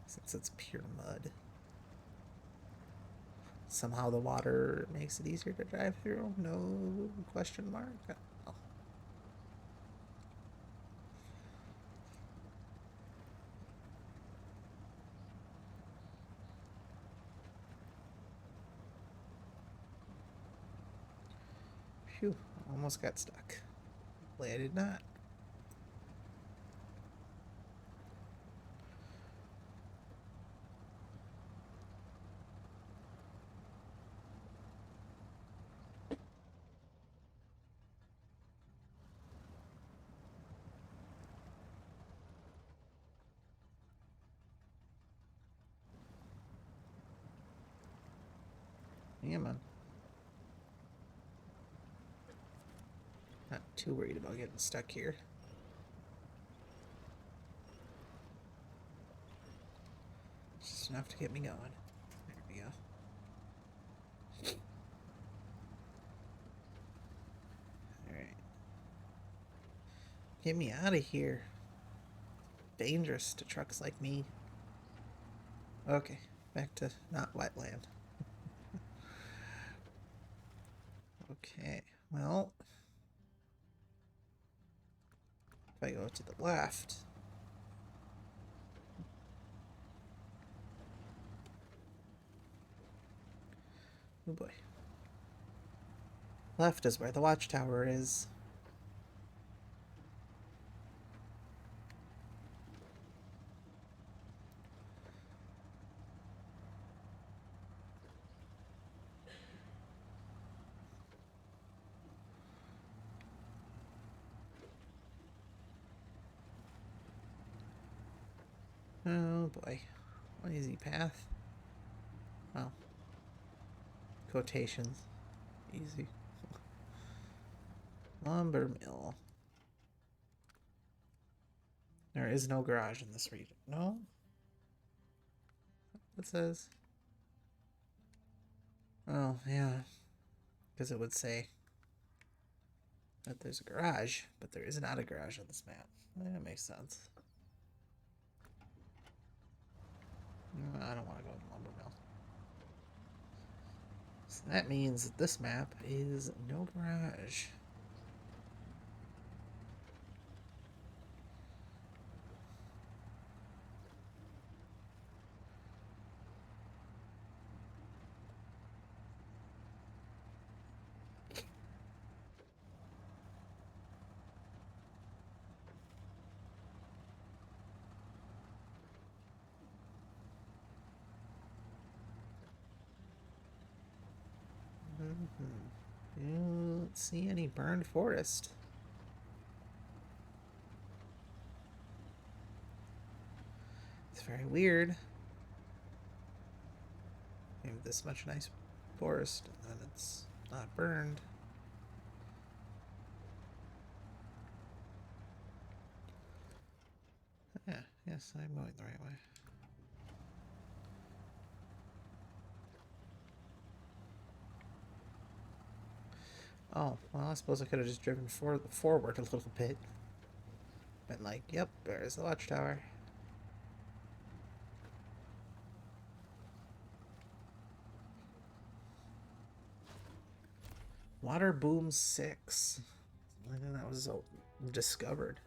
Since it's pure mud. Somehow the water makes it easier to drive through? No question mark? Oh. Phew, almost got stuck. Hopefully I did not. Yeah, man. Not too worried about getting stuck here. Just enough to get me going. There we go. Alright. Get me out of here. Dangerous to trucks like me. Okay, back to not wetland. Okay, well, if I go to the left, oh boy, left is where the watchtower is. Oh boy, one easy path. Well, quotations, easy. Lumber mill. There is no garage in this region. No? It says. Oh, yeah. Because it would say that there's a garage, but there is not a garage on this map. That makes sense. I don't want to go to lumber mill. That means that this map is no garage. Don't see any burned forest. It's very weird. We have this much nice forest and then it's not burned. Yeah, yes, I'm going the right way. Oh, well, I suppose I could have just driven forward a little bit. Been like, yep, there's the watchtower. Water Boom 6. I think that was discovered.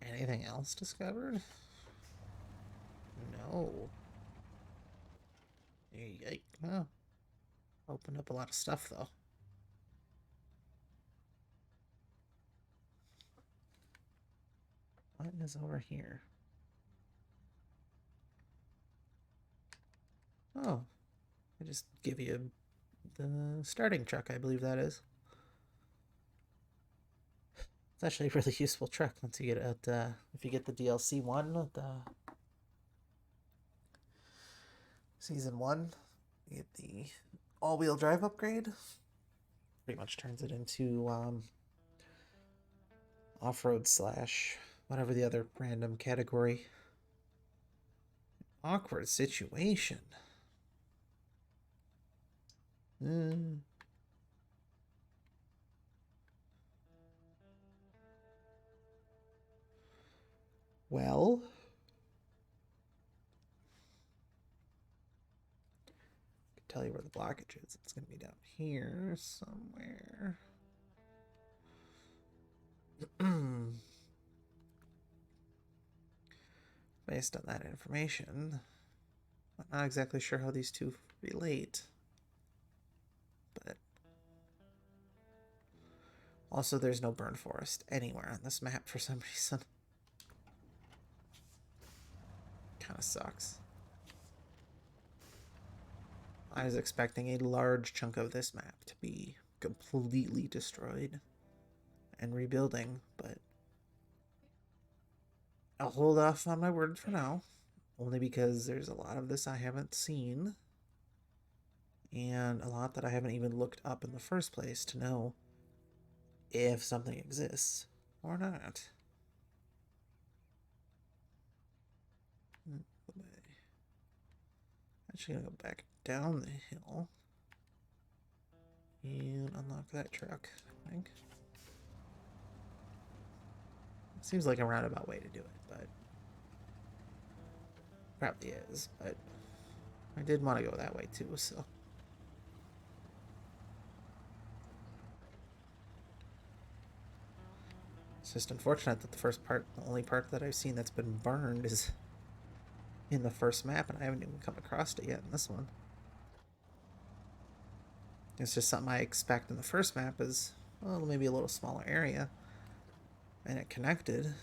Anything else discovered? No. Yike. Well, opened up a lot of stuff, though. What is over here? Oh, I just give you the starting truck, I believe that is. It's actually a really useful truck once you get it. If you get the DLC one, the season 1, you get the all-wheel drive upgrade. Pretty much turns it into off-road slash whatever the other random category. Awkward situation. Well, I can tell you where the blockage is. It's going to be down here somewhere. Based on that information, I'm not exactly sure how these two relate. But also, there's no burn forest anywhere on this map for some reason. Kind of sucks. I was expecting a large chunk of this map to be completely destroyed and rebuilding, but I'll hold off on my word for now, only because there's a lot of this I haven't seen, and a lot that I haven't even looked up in the first place to know if something exists or not. Actually, gonna go back down the hill and unlock that truck, I think. It seems like a roundabout way to do it, but probably is, but I did want to go that way too, so. It's just unfortunate that the first part, the only part that I've seen that's been burned is in the first map, and I haven't even come across it yet in this one. It's just something I expect in the first map is, well, maybe a little smaller area, and it connected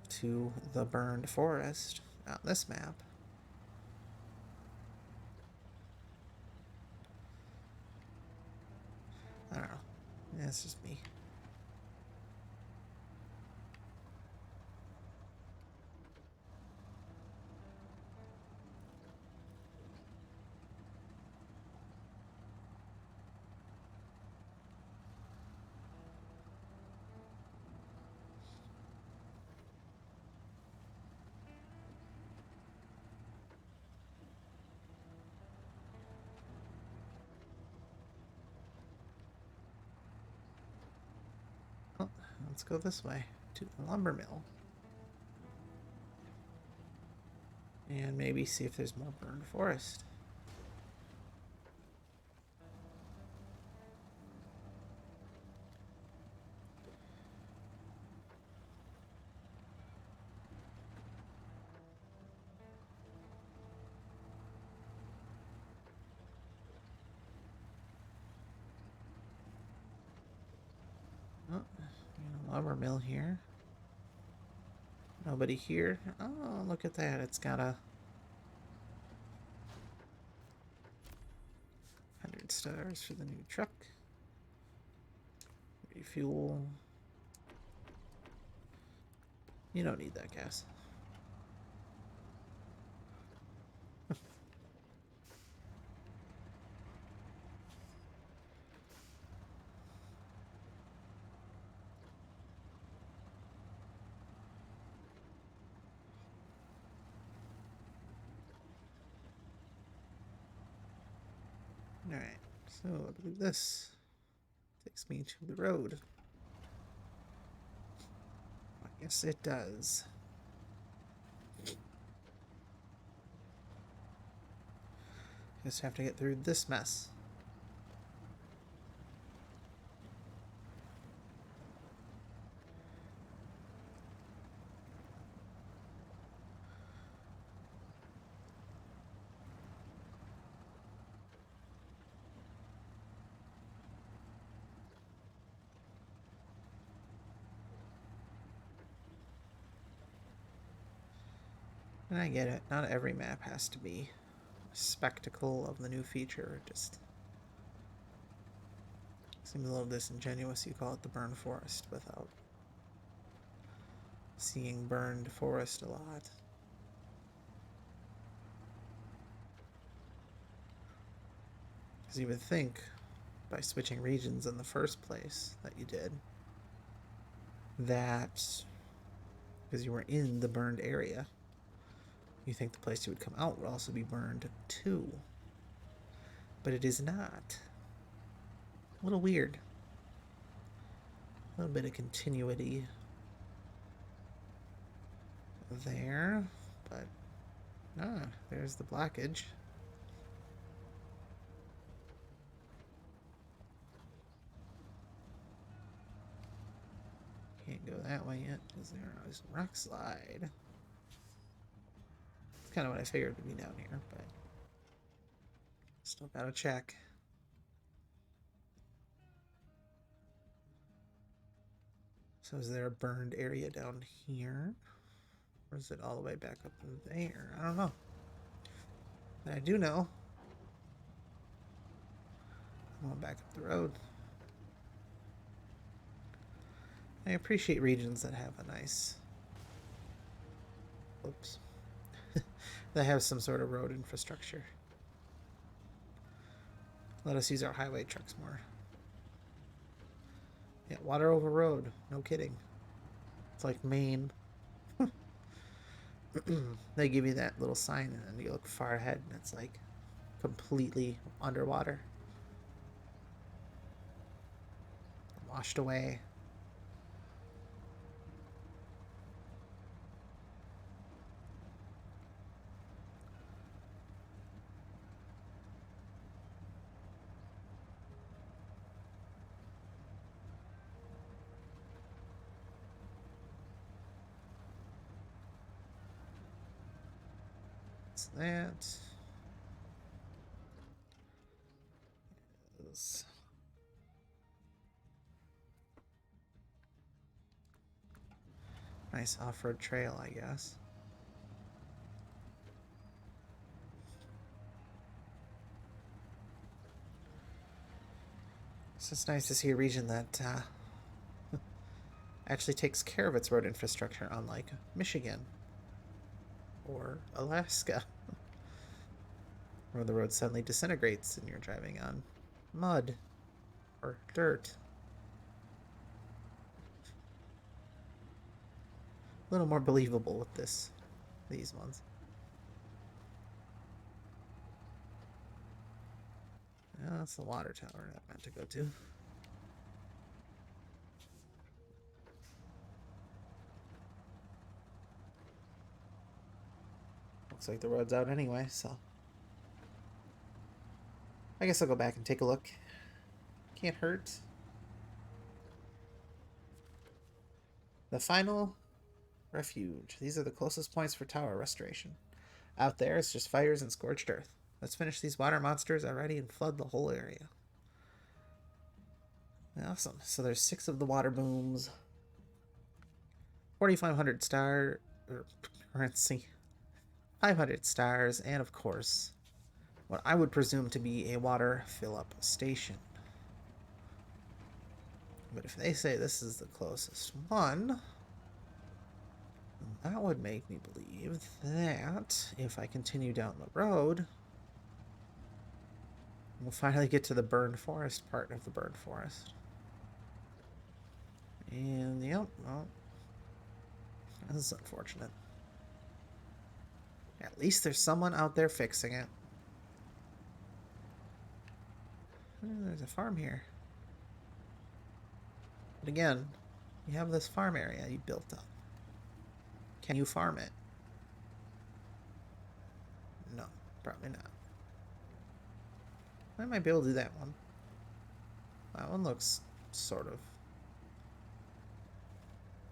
to the burned forest on this map. I don't know. Yeah, it's just me. Well, let's go this way to the lumber mill. And maybe see if there's more burned forest. Oh, lumber mill here. Nobody here. Oh, look at that. It's got a 100 stars for the new truck. Refuel. You don't need that gas. Alright, so I believe this takes me to the road. I guess it does. Just have to get through this mess. And I get it. Not every map has to be a spectacle of the new feature. It just seems a little disingenuous. You call it the burned forest without seeing burned forest a lot. Because you would think by switching regions in the first place that you did, that because you were in the burned area, you think the place you would come out would also be burned too. But it is not. A little weird. A little bit of continuity there, but there's the blockage. Can't go that way yet because there is a rock slide. It's kind of what I figured would be down here, but still gotta check. So is there a burned area down here? Or is it all the way back up in there? I don't know. But I do know. I'm going back up the road. I appreciate regions that have a nice... Oops. That have some sort of road infrastructure. Let us use our highway trucks more. Yeah, water over road. No kidding. It's like Maine. They give you that little sign and then you look far ahead and it's like completely underwater. Washed away. That's that. Nice off-road trail, I guess. It's just nice to see a region that actually takes care of its road infrastructure, unlike Michigan or Alaska, where the road suddenly disintegrates and you're driving on mud or dirt. A little more believable with these ones. Yeah, that's the water tower that I meant to go to. Looks like the road's out anyway, so I guess I'll go back and take a look. Can't hurt. The final refuge. These are the closest points for tower restoration. Out there, it's just fires and scorched earth. Let's finish these water monsters already and flood the whole area. Awesome. So there's 6 of the water booms. 4,500 star currency. 500 stars, and of course, what I would presume to be a water fill-up station. But if they say this is the closest one, that would make me believe that if I continue down the road, we'll finally get to the burned forest part of the burned forest. And, yep, well, this is unfortunate. At least there's someone out there fixing it. There's a farm here. But again, you have this farm area you built up. Can you farm it? No, probably not. I might be able to do that one. That one looks sort of...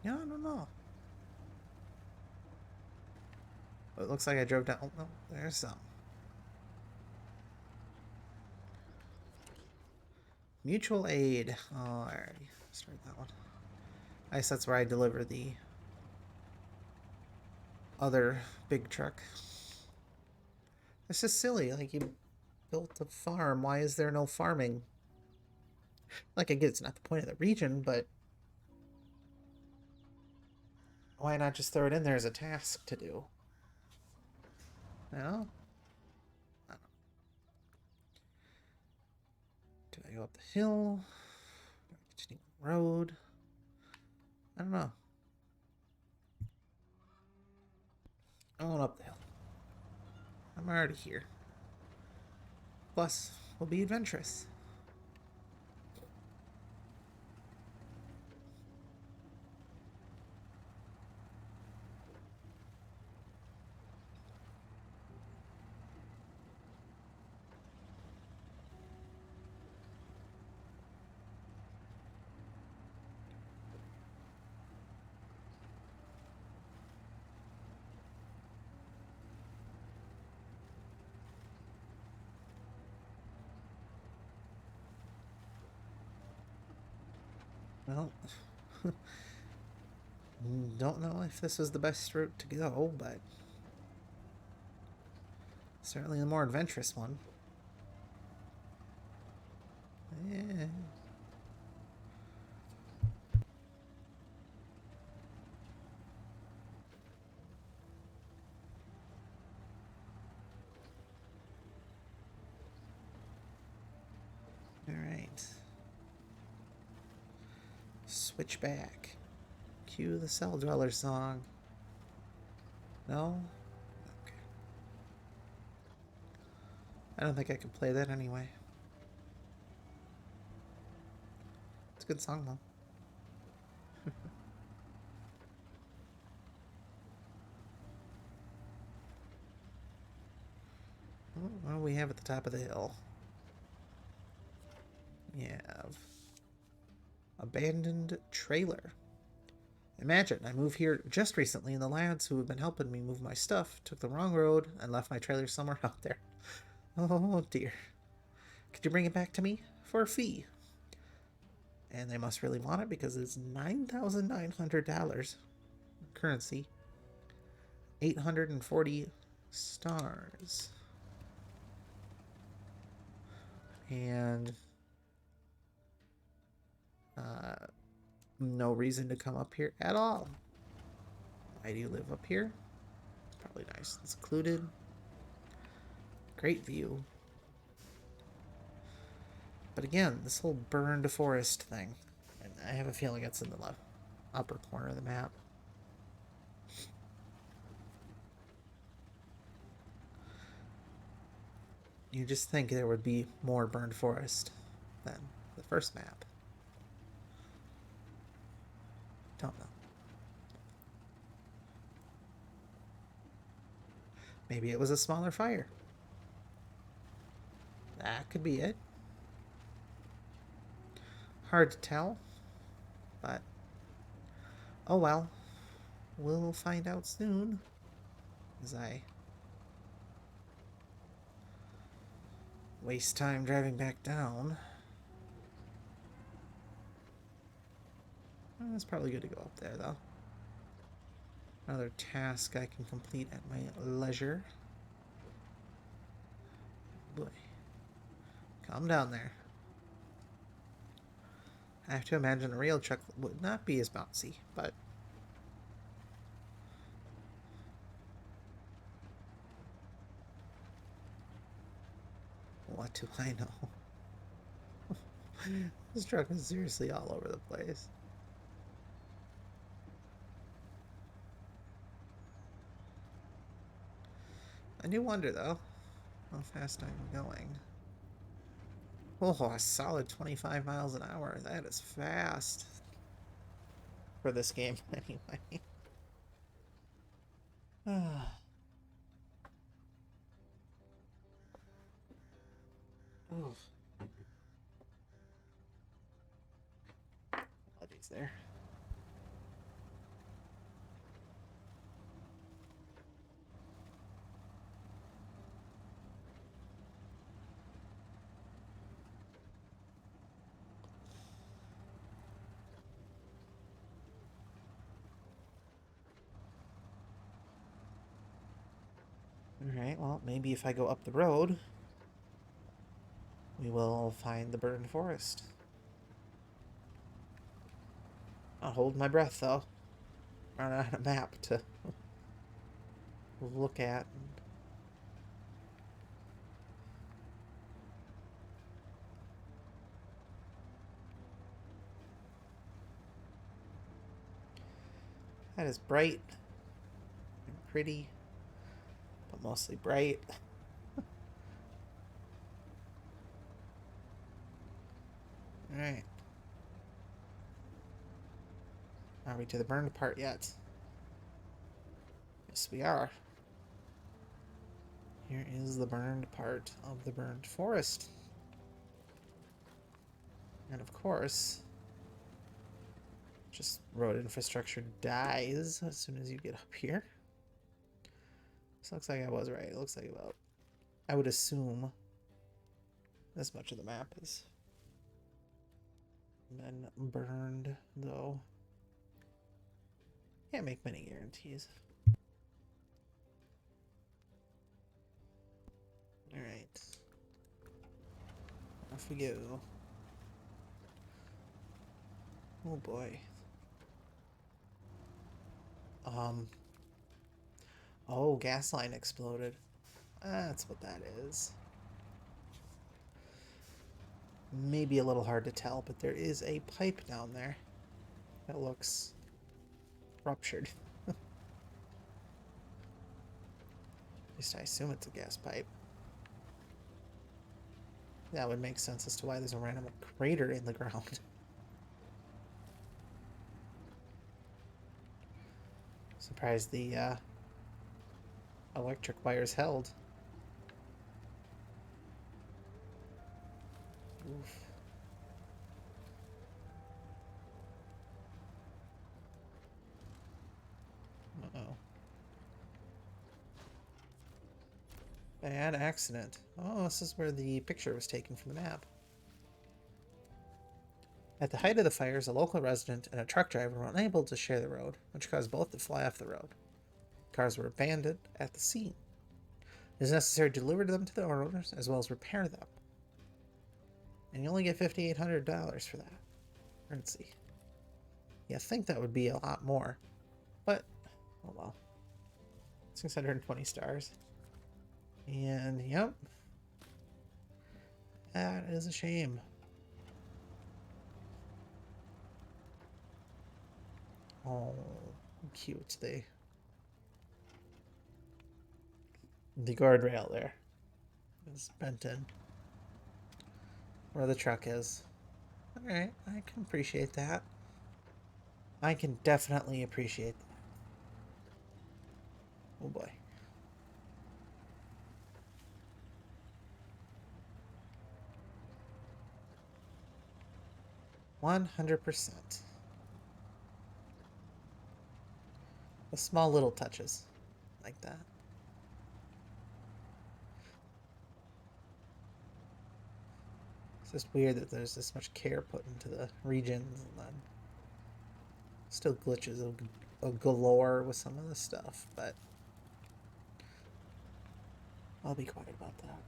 Yeah, I don't know. It looks like I drove down... Oh, no, there's some. Mutual aid. Oh, I already started that one. I guess that's where I deliver the other big truck. It's just silly. Like, you built a farm. Why is there no farming? Like, I get it's not the point of the region, but why not just throw it in there as a task to do? You know? I don't know. Do I go up the hill? Do I continue on the road? I don't know. I'm going up the hill. I'm already here. Plus, we'll be adventurous. Well, don't know if this was the best route to go, but certainly the more adventurous one. Yeah. All right. Switch back. Cue the Cell Dweller song. No? Okay. I don't think I can play that anyway. It's a good song, though. What do we have at the top of the hill? We have abandoned trailer. Imagine, I moved here just recently and the lads who have been helping me move my stuff took the wrong road and left my trailer somewhere out there. Oh dear. Could you bring it back to me for a fee? And they must really want it because it's $9,900 currency. 840 stars. And no reason to come up here at all. Why do you live up here? Probably nice and secluded. Great view. But again, this whole burned forest thing, and I have a feeling it's in the left upper corner of the map. You just think there would be more burned forest than the first map. Don't know. Maybe it was a smaller fire. That could be it. Hard to tell, but oh well. We'll find out soon as I waste time driving back down. Well, it's probably good to go up there, though. Another task I can complete at my leisure. Boy. Calm down there. I have to imagine a real truck would not be as bouncy, but... what do I know? This truck is seriously all over the place. I do wonder, though, how fast I'm going. Oh, a solid 25 miles an hour. That is fast. For this game, anyway. Oof. Apologies there. Alright, well, maybe if I go up the road, we will find the burned forest. I'll hold my breath, though. Run out a map to look at. That is bright and pretty, but mostly bright. Alright. Are we to the burned part yet? Yes, we are. Here is the burned part of the burned forest. And of course, just road infrastructure dies as soon as you get up here. This looks like I was right. It looks like about, I would assume, this much of the map is been burned, though. Can't make many guarantees. Alright. Off we go. Oh boy. Oh, gas line exploded. That's what that is. Maybe a little hard to tell, but there is a pipe down there that looks ruptured. At least I assume it's a gas pipe. That would make sense as to why there's a random crater in the ground. Surprised the electric wires held. Oof. Uh-oh. Bad accident. Oh, this is where the picture was taken from the map. At the height of the fires, a local resident and a truck driver were unable to share the road, which caused both to fly off the road. Cars were abandoned at the scene. It is necessary to deliver them to the owners as well as repair them. And you only get $5,800 for that. Let's see. Yeah, I think that would be a lot more. But, oh well. 620 stars. And, yep. That is a shame. Oh, cute. The guardrail there is bent in. Where the truck is. Alright, I can appreciate that. I can definitely appreciate that. Oh boy. 100%. The small little touches like that. It's just weird that there's this much care put into the regions and then still glitches of galore with some of the stuff, but I'll be quiet about that.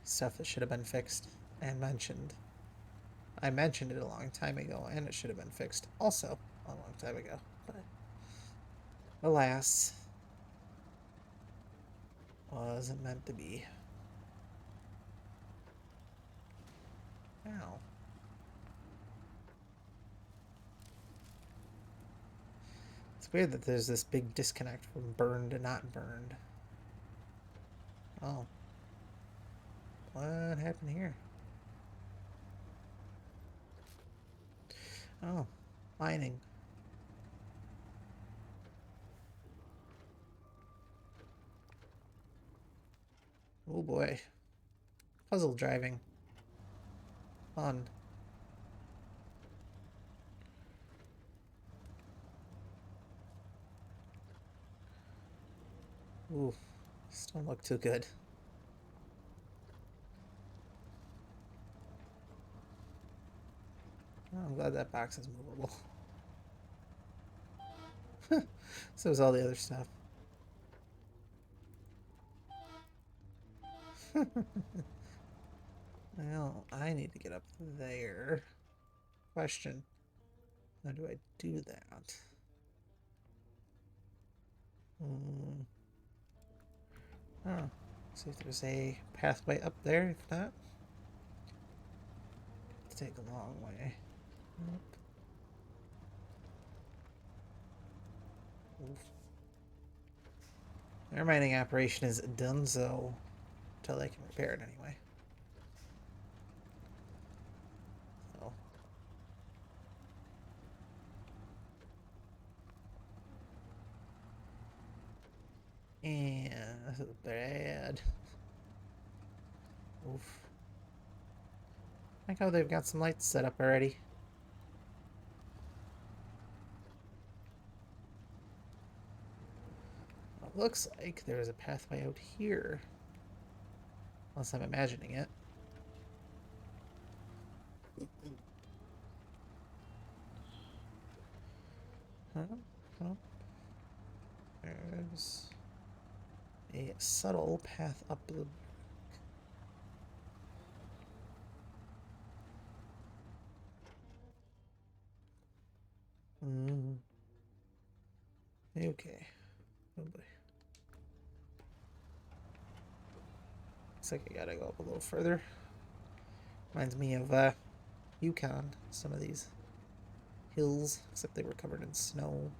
Stuff that should have been fixed and mentioned. I mentioned it a long time ago, and it should have been fixed also a long time ago. But alas, wasn't meant to be. Ow. It's weird that there's this big disconnect from burned to not burned. Oh. What happened here? Oh. Mining. Oh boy. Puzzle driving. Fun. Ooh. This don't look too good. Oh, I'm glad that box is movable. So is all the other stuff. Well, I need to get up there. Question. How do I do that? Oh. See if there's a pathway up there. If not, it's take a long way. Nope. Oof. Their mining operation is done so until they can repair it anyway. So. And this is bad. Oof. I like how they've got some lights set up already. It looks like there's a pathway out here. Unless I'm imagining it. Huh? Oh. There's a subtle path up the... Okay. Oh boy. Looks like I gotta go up a little further. Reminds me of Yukon, some of these hills, except they were covered in snow.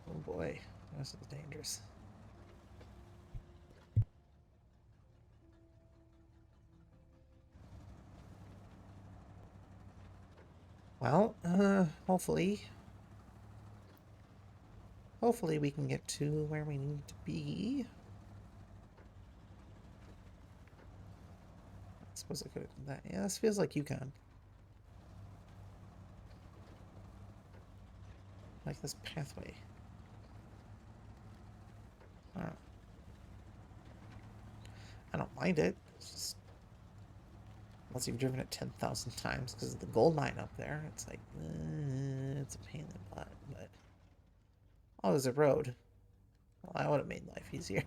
Oh boy, this is dangerous. Well, hopefully we can get to where we need to be. I suppose I could have done that. Yeah, this feels like Yukon. Like this pathway. I don't mind it. It's just... Unless you've driven it 10,000 times because of the gold mine up there. It's like, it's a pain in the butt, but... Oh, there's a road. Well, that would have made life easier.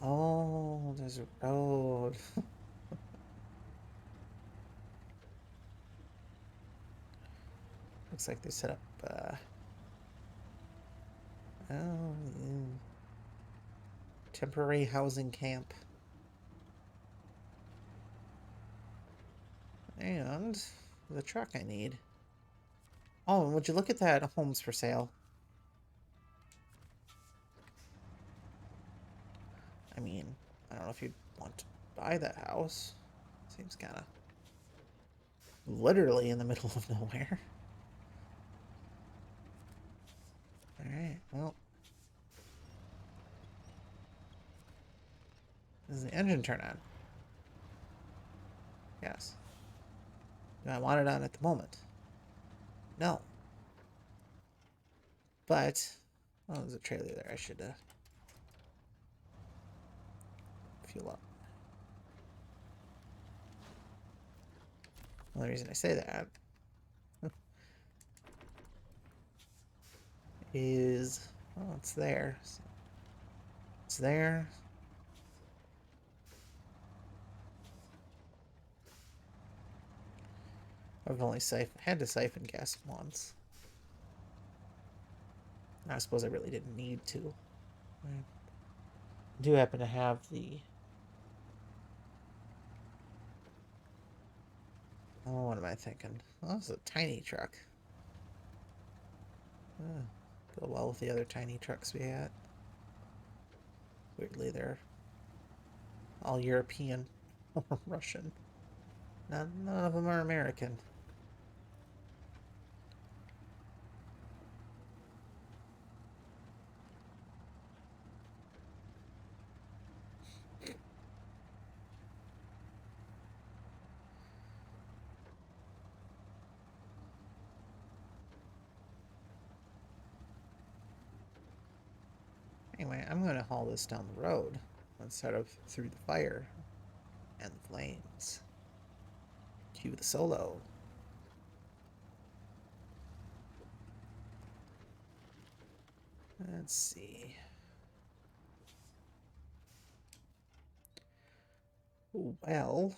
Oh, there's a road. Looks like they set up, temporary housing camp. And the truck I need. Oh, and would you look at that? Homes for sale. I mean, I don't know if you'd want to buy that house. Seems kind of literally in the middle of nowhere. Alright, well. Does the engine turn on? Yes. Do I want it on at the moment? No. But, oh, there's a trailer there. I should fuel up. Well, the reason I say that is, oh, it's there. So it's there. I've only had to siphon gas once. I suppose I really didn't need to. I do happen to have the... Oh, what am I thinking? Oh, this is a tiny truck. Go well with the other tiny trucks we had. Weirdly, they're all European or Russian. None of them are American. Anyway, I'm going to haul this down the road instead of through the fire and the flames. Cue the solo. Let's see. Well,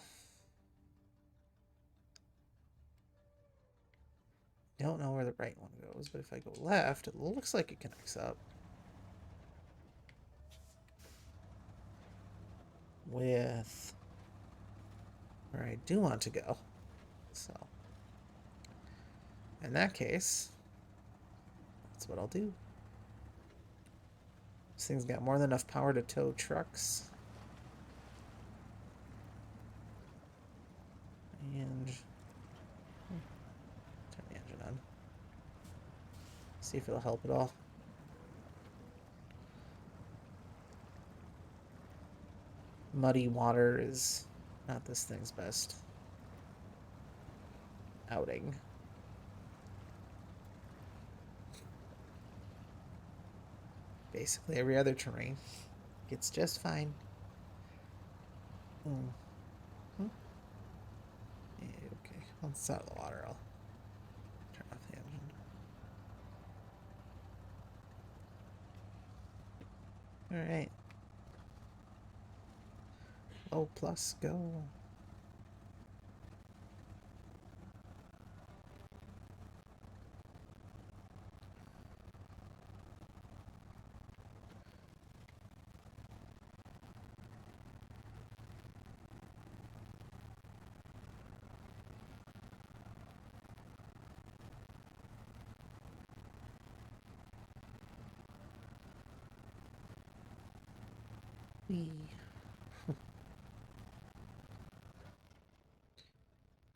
don't know where the right one goes, but if I go left, it looks like it connects up with where I do want to go. So, in that case, that's what I'll do. This thing's got more than enough power to tow trucks. And turn the engine on. See if it'll help at all. Muddy water is not this thing's best outing. Basically every other terrain gets just fine. Yeah, okay, once it's out of the water, I'll turn off the engine. Alright. Oh, plus, go. Whee.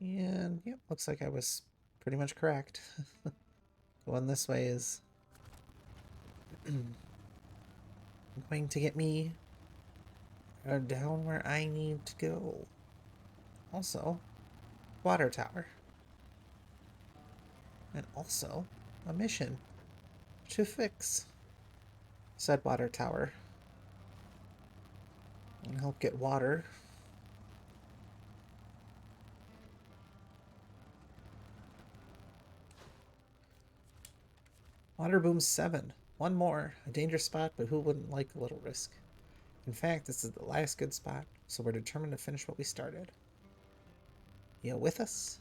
And, yep, looks like I was pretty much correct. Going this way is going to get me down where I need to go. Also, water tower. And also, a mission to fix said water tower. And help get water. Water boom 7. One more. A dangerous spot, but who wouldn't like a little risk? In fact, this is the last good spot, so we're determined to finish what we started. You with us?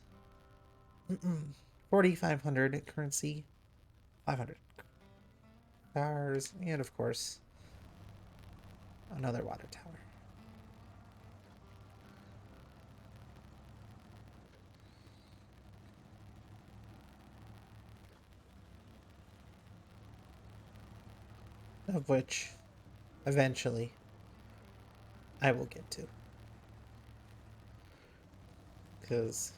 4,500 currency, 500 cars, and of course, another water tower. of which eventually I will get to. Because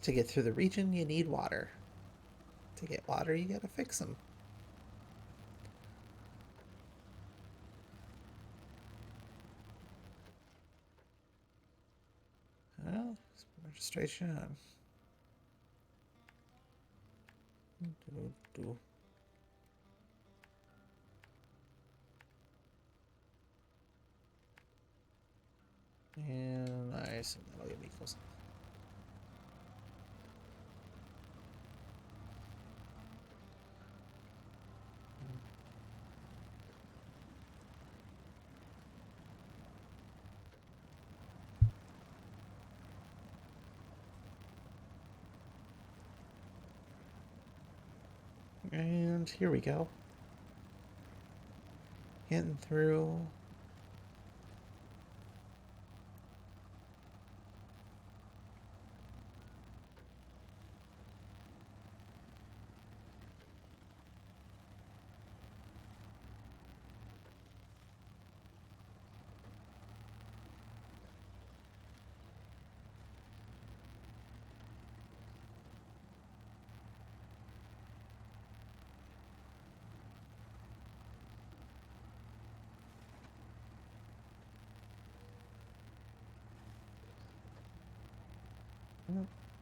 to get through the region, you need water. To get water, you gotta fix them. Well, registration. And I assume that'll get me close. And here we go. Getting through.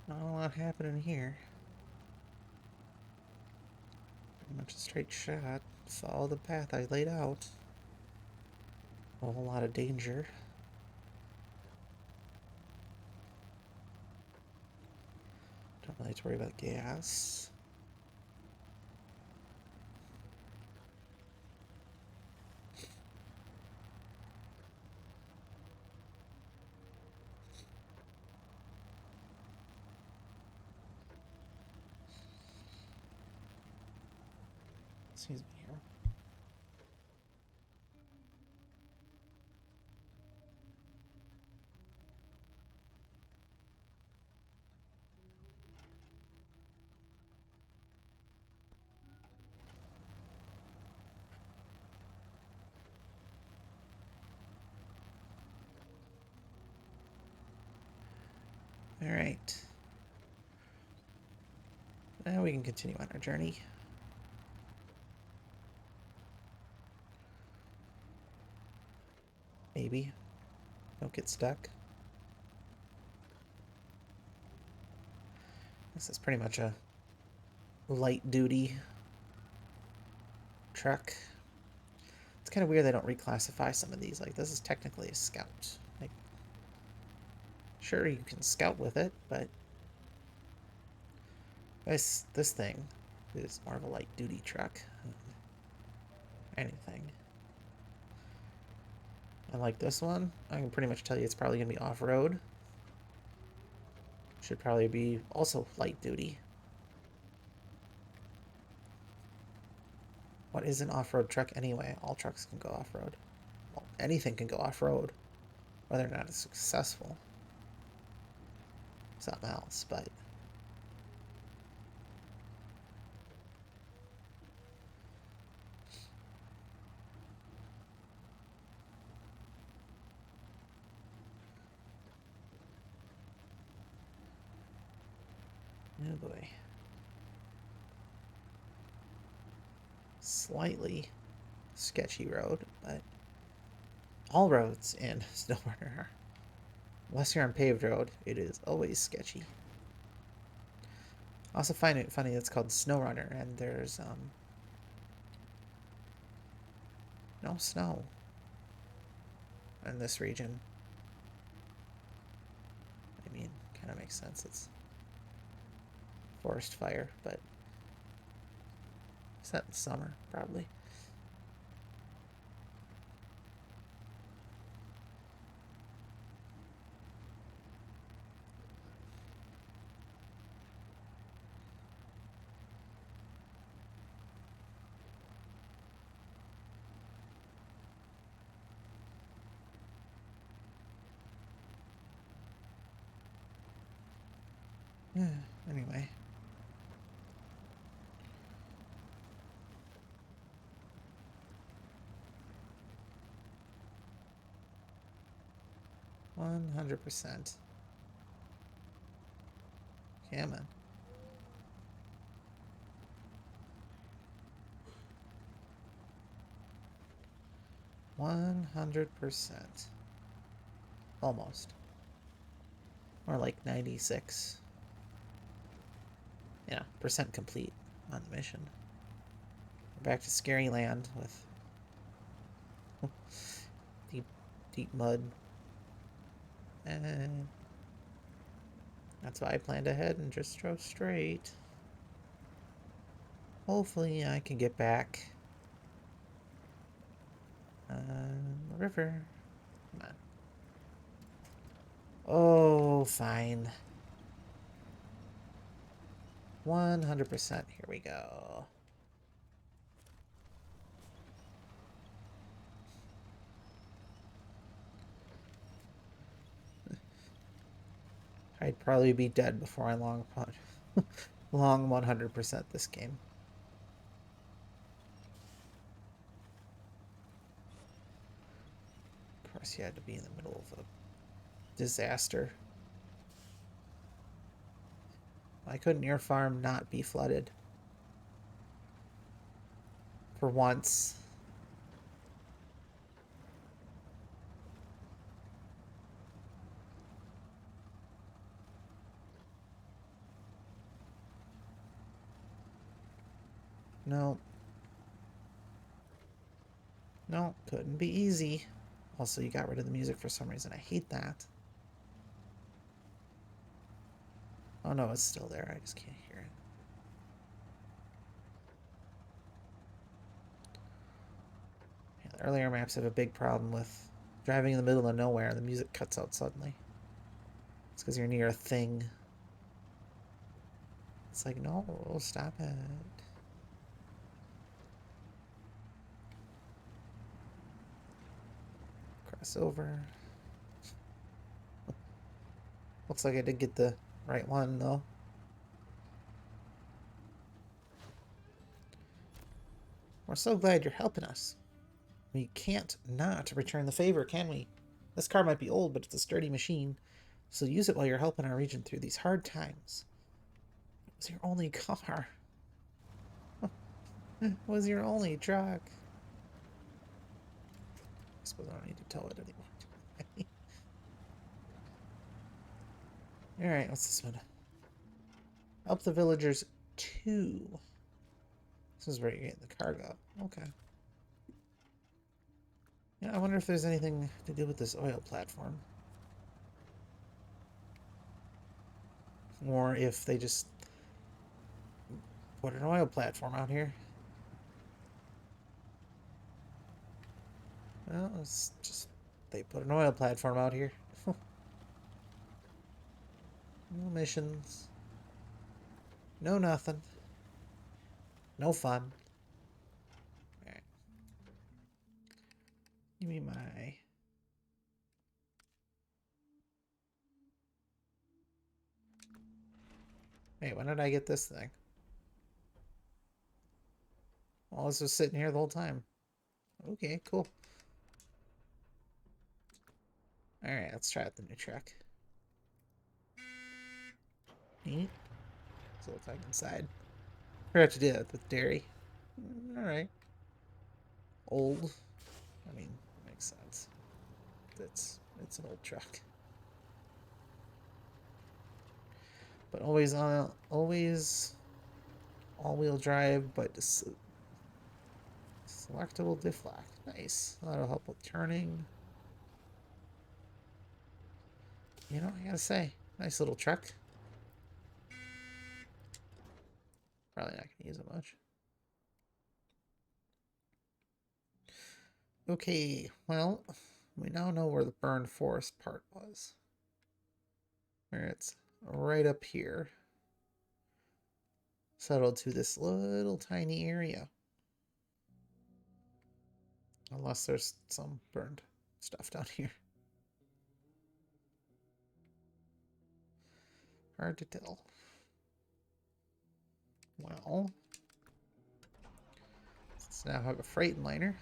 Not a lot happening here. Pretty much a straight shot. Follow the path I laid out. A whole lot of danger. Don't really have to worry about gas. Excuse me here. Alright. Now we can continue on our journey. Maybe. Don't get stuck. This is pretty much a light duty truck. It's kind of weird they don't reclassify some of these. Like, this is technically a scout. Like, sure, you can scout with it, but this thing is more of a light duty truck. Anything. And like this one, I can pretty much tell you it's probably going to be off-road. Should probably be also light duty. What is an off-road truck anyway? All trucks can go off-road. Well, anything can go off-road. Whether or not it's successful. Something else, but... oh boy. Slightly sketchy road, but all roads in SnowRunner are. Unless you're on paved road, it is always sketchy. I also find it funny it's called SnowRunner, and there's no snow in this region. I mean, kind of makes sense. It's forest fire, but is that in summer? Probably. Yeah, anyway. 100%. Come on. 100%. Almost. More like 96. Yeah, percent complete on the mission. We're back to Scary Land with deep mud. And that's why I planned ahead and just drove straight. Hopefully I can get back the river. Come on. Oh, fine. 100%. Here we go. I'd probably be dead before I long 100% this game. Of course, you had to be in the middle of a disaster. Why couldn't your farm not be flooded? For once. No. No, couldn't be easy. Also, you got rid of the music for some reason. I hate that. Oh no, it's still there. I just can't hear it. Yeah, the earlier maps have a big problem with driving in the middle of nowhere and the music cuts out suddenly. It's because you're near a thing. It's like, no, stop it. Cross over. Looks like I did get the right one, though. We're so glad you're helping us. We can't not return the favor, can we? This car might be old, but it's a sturdy machine, so use it while you're helping our region through these hard times. It was your only car. It was your only truck. I suppose I don't need to tow it anymore. Alright, what's this one? Help the villagers 2. This is where you're getting the cargo. Okay. Yeah, I wonder if there's anything to do with this oil platform. Or if they just put an oil platform out here. Well, it's just they put an oil platform out here. No missions. No nothing. No fun. Alright. Give me my... Wait, when did I get this thing? Oh, this was sitting here the whole time. Okay, cool. Alright, let's try out the new truck. Neat. So it's like inside. Forgot to do that with dairy. Alright. Old. I mean, makes sense. It's an old truck. But always all-wheel drive, but selectable diff lock. Nice. That'll help with turning. You know, I gotta say, nice little truck. Probably not gonna use it much. Okay, well, we now know where the burned forest part was. Where it's right up here. Settled to this little tiny area. Unless there's some burned stuff down here. Hard to tell. Well, let's now have a freight liner.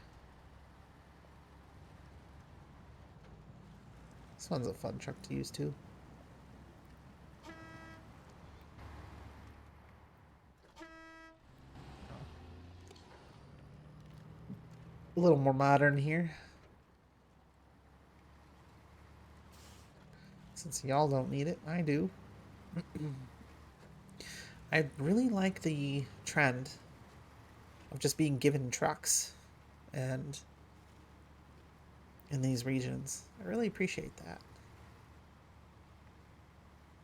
This one's a fun truck to use too. A little more modern here. Since y'all don't need it, I do. I really like the trend of just being given trucks and in these regions. I really appreciate that.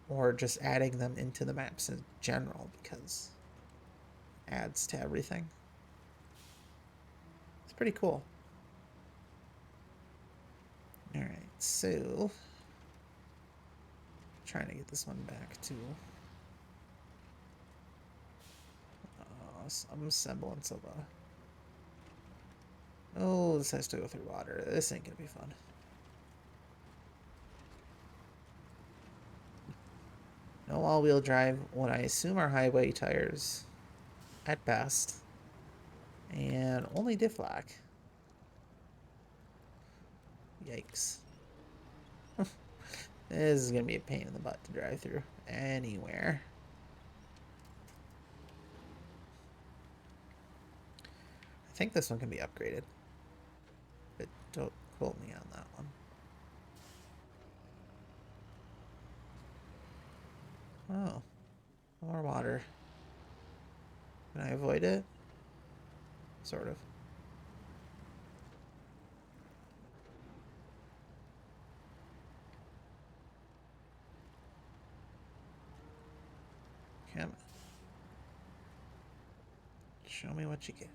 Or just adding them into the maps in general, because it adds to everything. It's pretty cool. Alright, so trying to get this one back to some semblance of a... Oh, this has to go through water. This ain't gonna be fun. No all-wheel drive, what I assume are highway tires at best, and only diff lock. Yikes. This is gonna be a pain in the butt to drive through anywhere. I think this one can be upgraded, but don't quote me on that one. Oh, more water. Can I avoid it? Sort of. Come on. Show me what you get.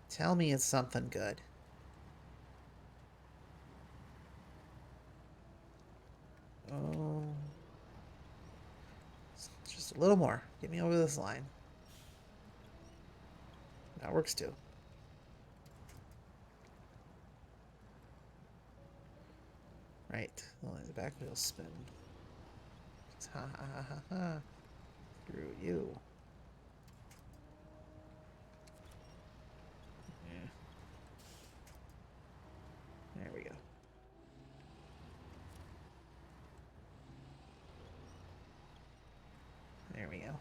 Tell me it's something good. Oh. Just a little more. Get me over this line. That works too. Right. Only the back wheel spin. Ha ha ha ha ha. Through you. Yeah. There we go. There we go.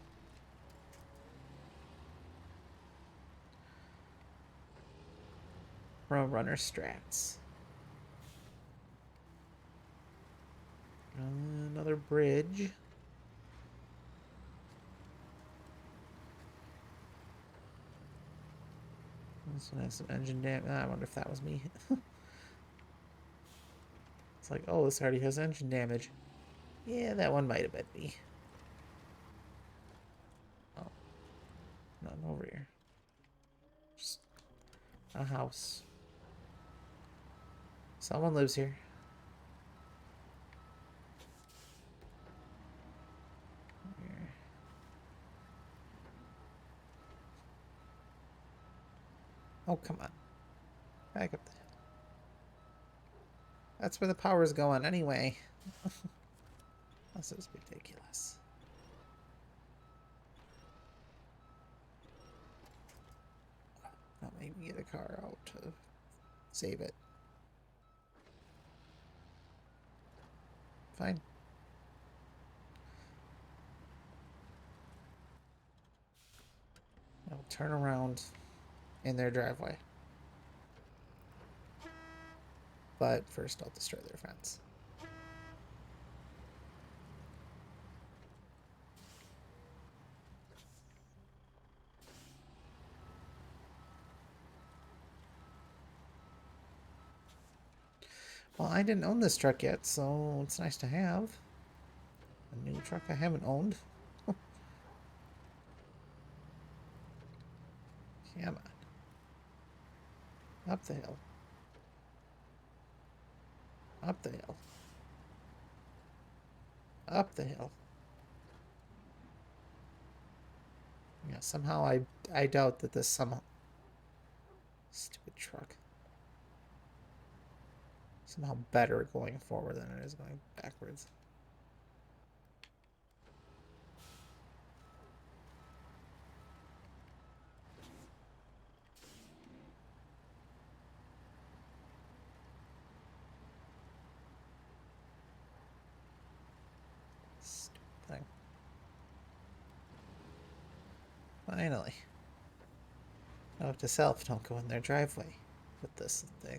SnowRunner strats. Another bridge. This one has some engine damage. I wonder if that was me. It's like, oh, this already has engine damage. Yeah, that one might have been me. Oh, nothing over here. Just a house. Someone lives here. Oh, come on. Back up there. That's where the power's going anyway. This is ridiculous. Not make me get a car out to save it. Fine. I'll turn around in their driveway. But first I'll destroy their fence. Well, I didn't own this truck yet, so it's nice to have. A new truck I haven't owned. Come on. Up the hill. Up the hill. Up the hill. Yeah, somehow I doubt that this somehow... Stupid truck. Somehow better going forward than it is going backwards. Finally. Note to self, don't go in their driveway with this thing.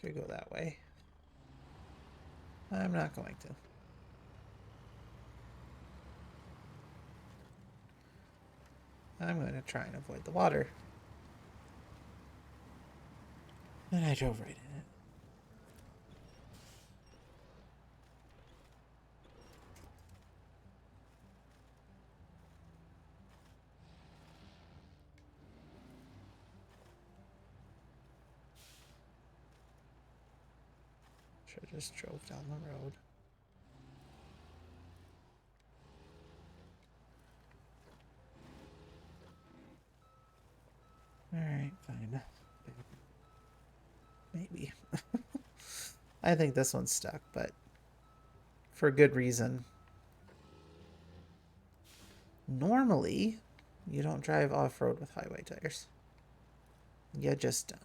Could go that way. I'm not going to. I'm going to try and avoid the water. And I drove right in it. Should have just drove down the road. Alright, fine. Maybe. I think this one's stuck, but for good reason. Normally, you don't drive off-road with highway tires. You just don't.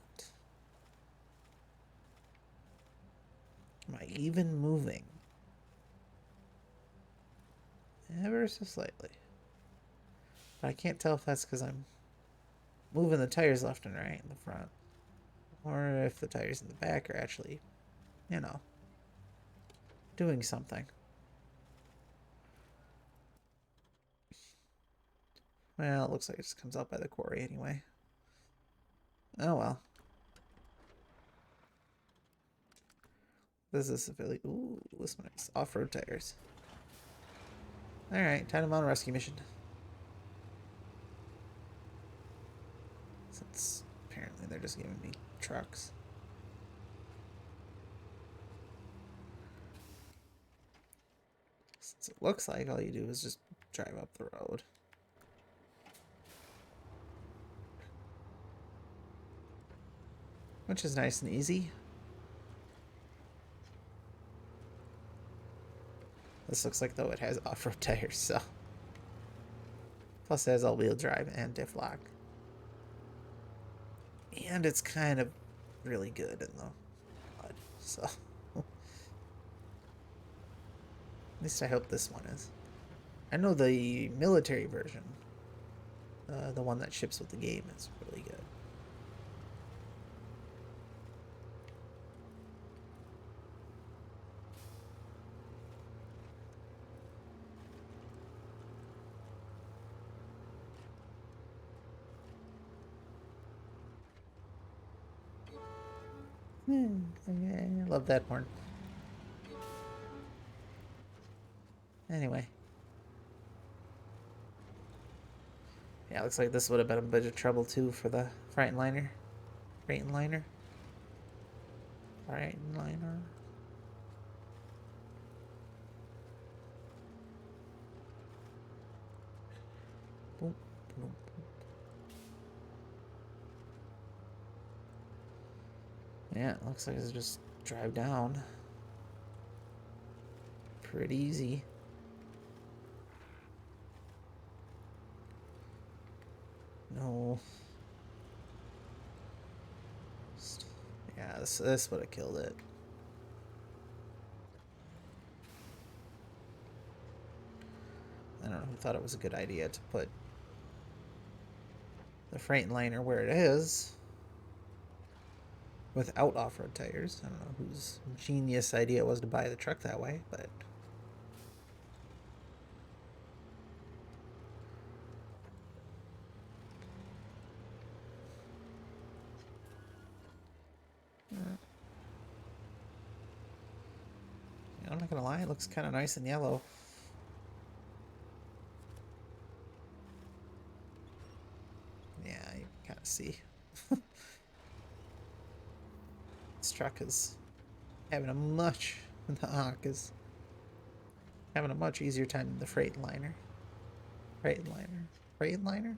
Am I even moving? Ever so slightly. But I can't tell if that's because I'm moving the tires left and right in the front. Or if the tires in the back are actually, you know, doing something. Well, it looks like it just comes out by the quarry anyway. Oh well. This is a really... Ooh, this one is off-road tires. Alright, time to mount a rescue mission. Since apparently they're just giving me trucks. Since it looks like all you do is just drive up the road. Which is nice and easy. This looks like though it has off-road tires, so. Plus it has all-wheel drive and diff lock. And it's kind of really good in the mud, so. At least I hope this one is. I know the military version, the one that ships with the game, is really good. I love that horn. Anyway. Yeah, looks like this would have been a bit of trouble too for the Freightliner. Freightliner. Freightliner. Boom, boom. Yeah, it looks like it's just drive down. Pretty easy. No. Yeah, this would have killed it. I don't know who thought it was a good idea to put the Freightliner where it is without off-road tires. I don't know whose genius idea it was to buy the truck that way, but I'm not gonna lie, it looks kind of nice in yellow. Yeah, you kind of see. This truck is having a much... The Hawk is having a much easier time than the Freightliner. Freightliner?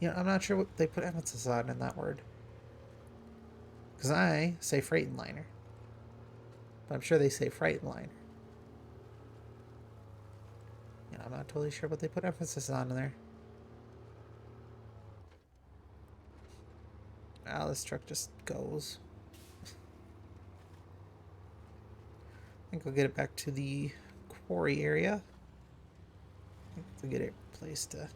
You know, I'm not sure what they put emphasis on in that word. Because I say Freightliner. But I'm sure they say Freightliner. You know, I'm not totally sure what they put emphasis on in there. Wow, this truck just goes. I think we'll get it back to the quarry area. I think to get it placed to.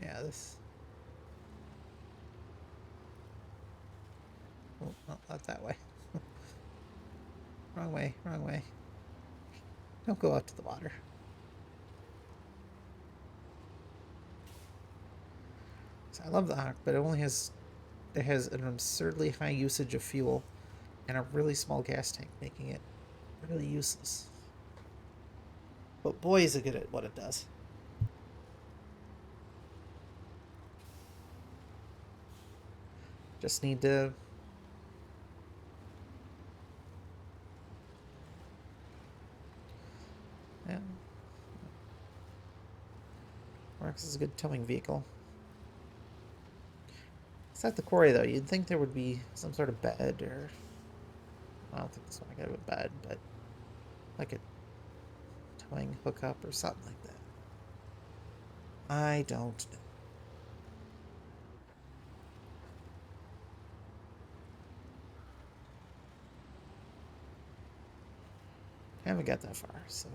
Yeah, this. Oh, no, not that way. Wrong way, wrong way. Don't go out to the water. So I love the Hawk, but it has an absurdly high usage of fuel and a really small gas tank, making it really useless. But boy, is it good at what it does. Just need to. Yeah. Rex is a good towing vehicle. It's at the quarry, though. You'd think there would be some sort of bed, or I don't think this one I got a bed, but like a towing hookup or something like that. I don't know. I haven't got that far, so.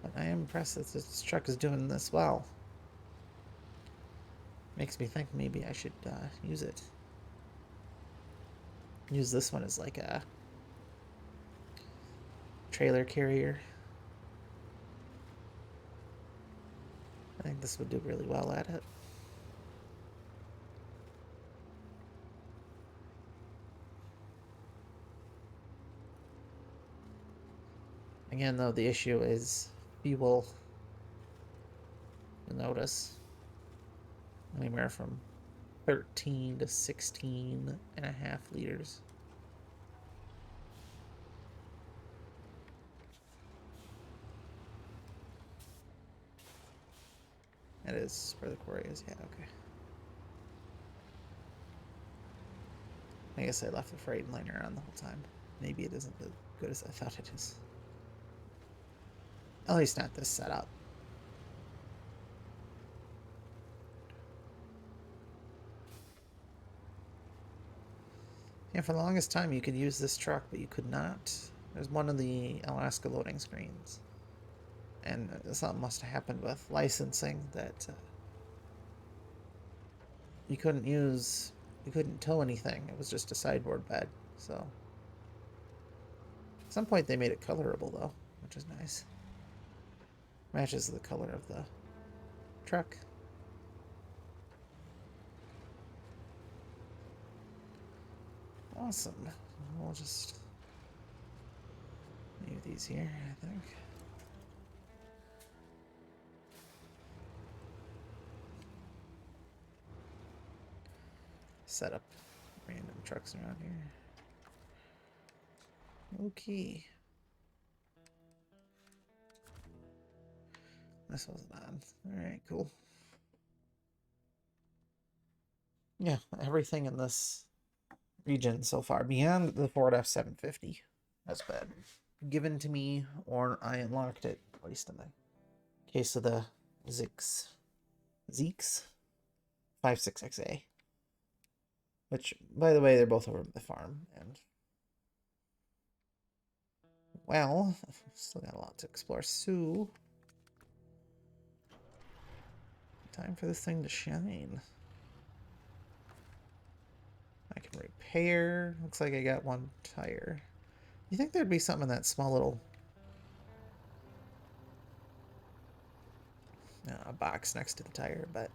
But I am impressed that this truck is doing this well. Makes me think maybe I should use it. Use this one as like a trailer carrier. I think this would do really well at it. Again, though, the issue is fuel. You'll notice anywhere from 13 to 16 and a half liters. That is where the quarry is. Yeah, okay. I guess I left the freight liner on the whole time. Maybe it isn't as good as I thought it is. At least not this setup. Yeah, for the longest time you could use this truck, but you could not. There's one of the Alaska loading screens. And something must have happened with licensing that you couldn't tow anything. It was just a sideboard bed. So at some point they made it colorable though, which is nice. Matches the color of the truck. Awesome. We'll just leave these here, I think. Set up random trucks around here. Okay. This wasn't on. Alright, cool. Yeah, everything in this region so far, beyond the Ford F-750, has been given to me, or I unlocked it, placed in the case of the Zeeks 56XA. Which, by the way, they're both over at the farm, and well, still got a lot to explore. So, time for this thing to shine. I can repair. Looks like I got one tire. You think there'd be something in that small little box next to the tire, but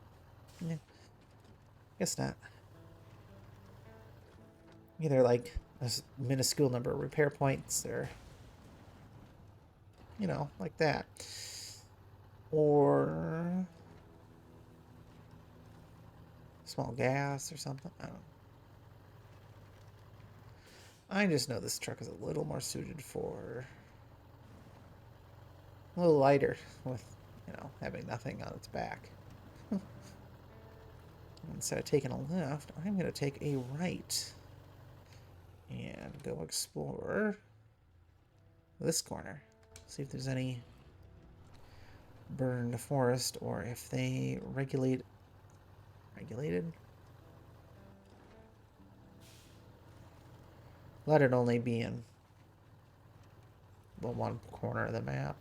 yeah, guess not. Either like a minuscule number of repair points, or you know, like that, or small gas or something. I don't know. I just know this truck is a little more suited for a little lighter with, having nothing on its back. Instead of taking a left, I'm going to take a right and go explore this corner. See if there's any burned forest or if they regulated. Let it only be in the one corner of the map.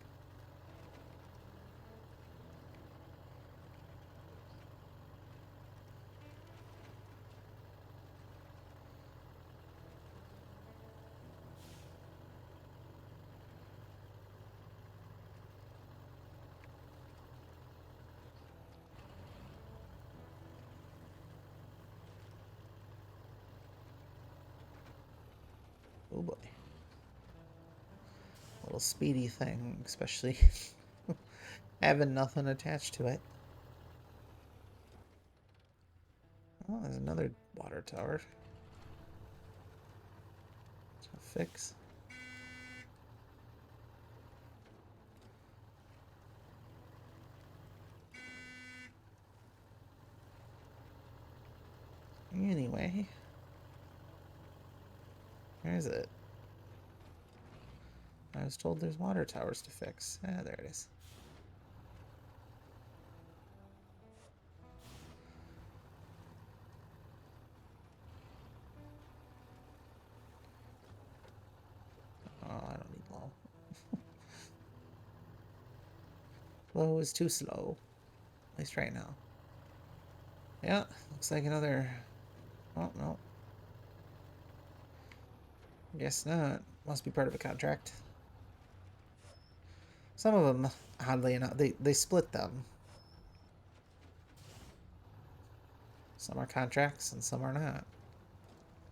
Oh boy. Little speedy thing, especially having nothing attached to it. Oh, there's another water tower to fix. Anyway, where is it? I was told there's water towers to fix. Ah, there it is. Oh, I don't need low. Low is too slow. At least right now. Yeah, looks like another... Oh, no. Guess not. Must be part of a contract. Some of them, oddly enough, they split them. Some are contracts and some are not.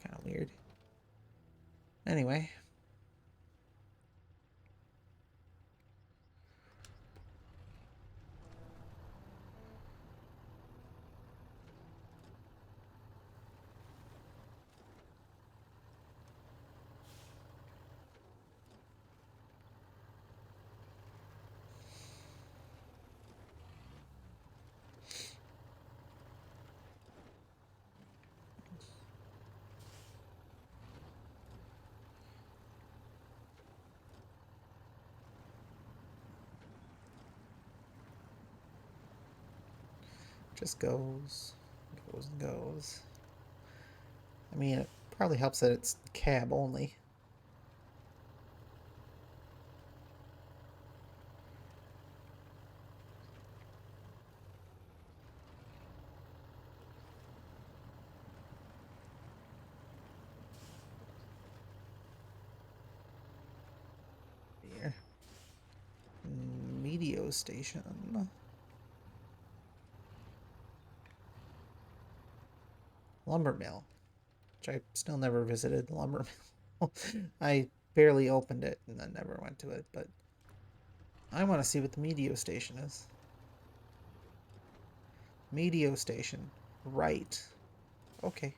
Kind of weird. Anyway. Just goes and goes. I mean, it probably helps that it's cab only. Here. Medio station. Lumber mill. Which I still never visited the lumber mill. I barely opened it and then never went to it, but I want to see what the Medio station is. Medio station. Right. Okay.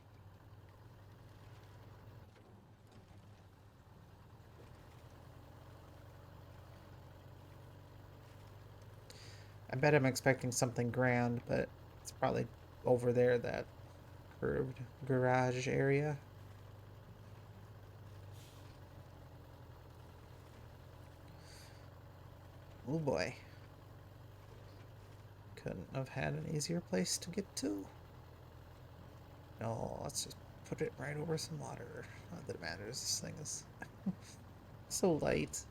I bet I'm expecting something grand, but it's probably over there, that curved garage area. Oh boy. Couldn't have had an easier place to get to. No, let's just put it right over some water. Not that it matters, this thing is so light.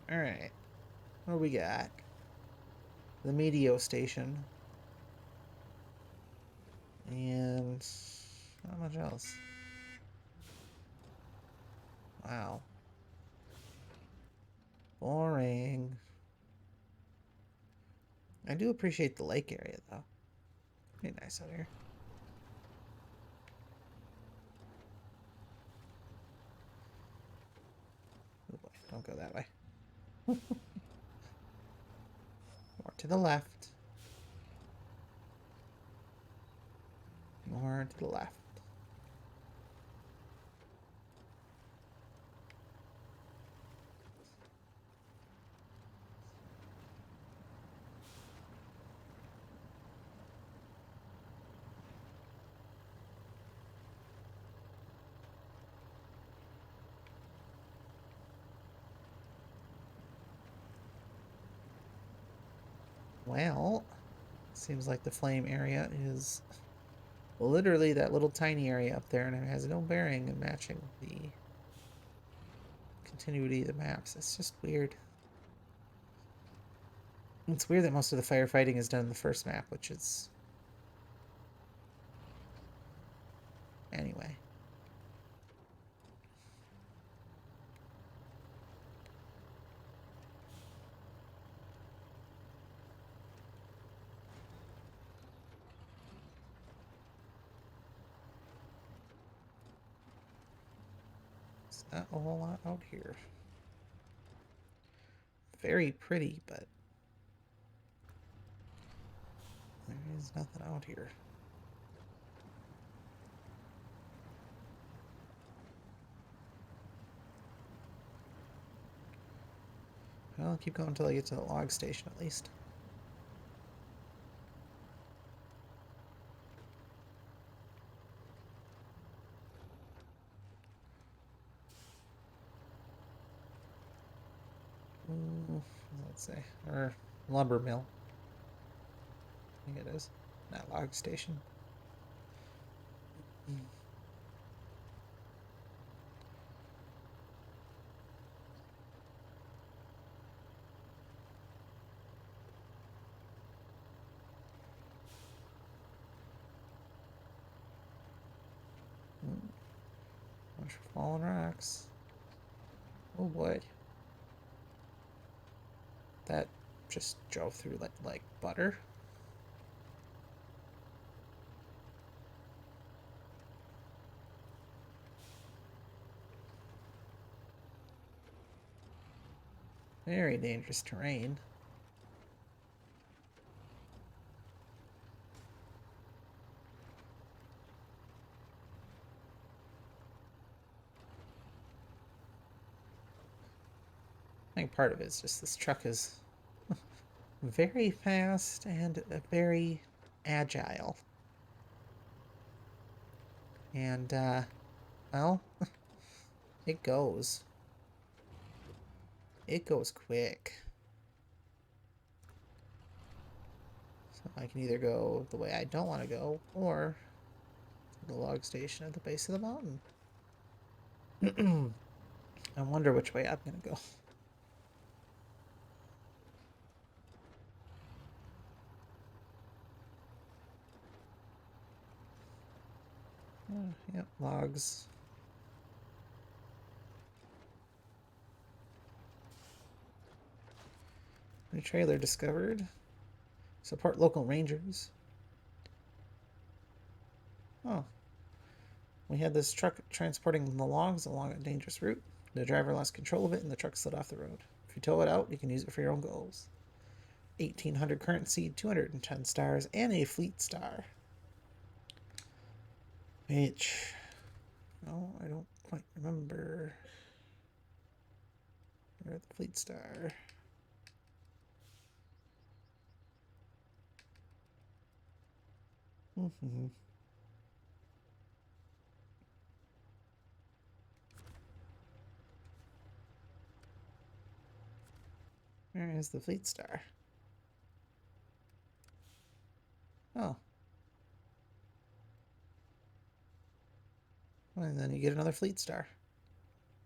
Alright. What do we got? The Medio station. And not much else. Wow. Boring. I do appreciate the lake area, though. Pretty nice out here. Oh boy, don't go that way. More to the left. turn to the left. Well, seems like the flame area is literally that little tiny area up there, and it has no bearing in matching the continuity of the maps. It's just weird. It's weird that most of the firefighting is done in the first map, which is... Anyway. It's not a whole lot out here. Very pretty, but there is nothing out here. Well, I'll keep going until I get to the log station at least. Let's say, or lumber mill. I think it is. Not log station. Bunch of fallen rocks. Oh boy. That just drove through like butter. Very dangerous terrain. I think part of it is just this truck is very fast and very agile. And, well, it goes. It goes quick. So I can either go the way I don't want to go, or the log station at the base of the mountain. I wonder which way I'm going to go. Yep, logs. New trailer discovered. Support local rangers. Oh. We had this truck transporting the logs along a dangerous route. The driver lost control of it and the truck slid off the road. If you tow it out, you can use it for your own goals. 1,800 currency, 210 stars, and a fleet star. Which... No, I don't quite remember. Where's the fleet star? Where is the fleet star? Oh. And then you get another fleet star.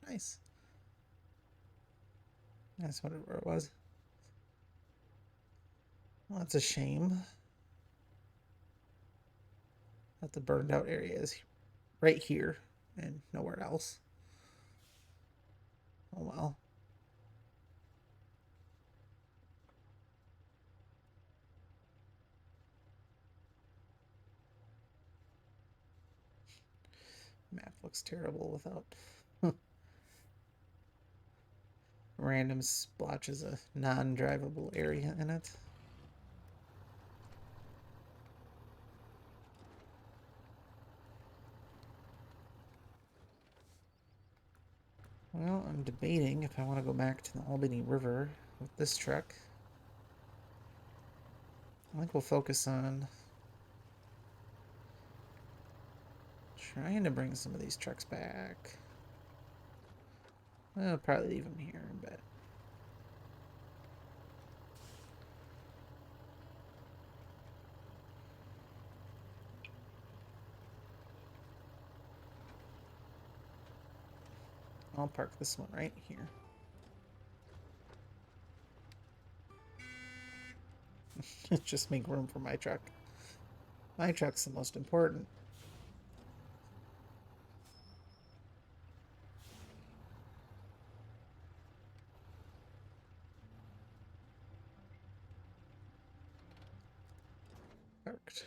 Nice. That's where it was. Well, that's a shame. That the burned out area is right here and nowhere else. Oh well. Map looks terrible without random splotches of non-drivable area in it. Well, I'm debating if I want to go back to the Albany River with this truck. I think we'll focus on trying to bring some of these trucks back. I'll probably leave them here, but I'll park this one right here. Just make room for my truck. My truck's the most important. Parked.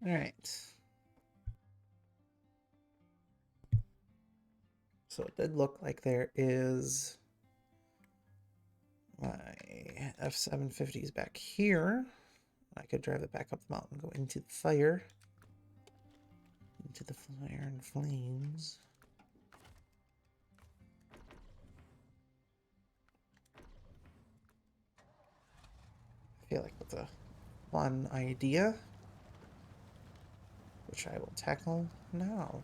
All right. So it did look like there is my F-750s back here. I could drive it back up the mountain, go into the fire. Into the fire and flames. I feel like that's a fun idea, which I will tackle now.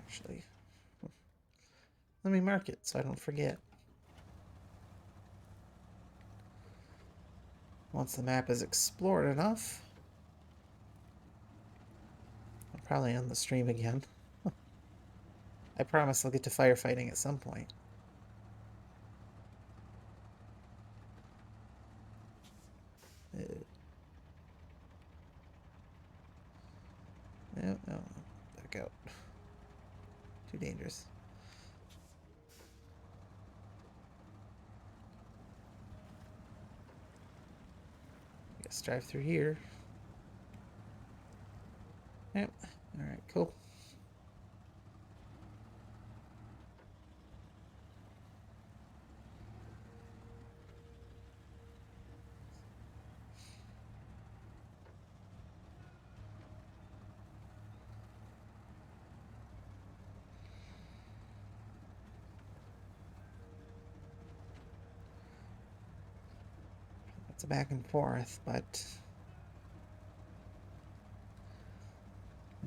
Actually, let me mark it so I don't forget. Once the map is explored enough, I'll probably end the stream again. I promise I'll get to firefighting at some point. No, no, back out. Too dangerous. Guess drive through here. Yep. All right, cool. It's a back and forth, but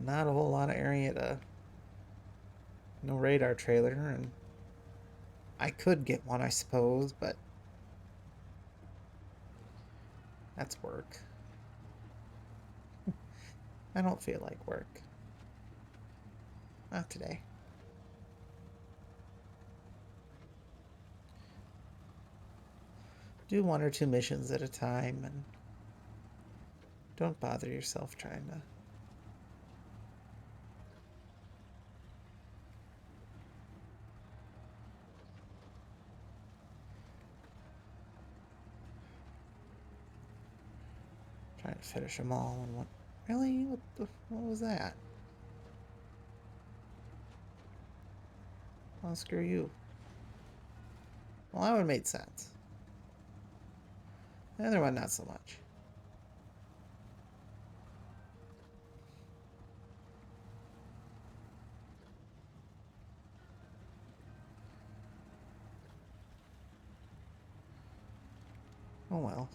not a whole lot of area to. No radar trailer, and I could get one, I suppose, but that's work. I don't feel like work. Not today. Do one or two missions at a time, and don't bother yourself trying to. Trying to finish them all in one. Really? What was that? Oh, screw you. Well, that would have made sense. The other one, not so much. Oh well.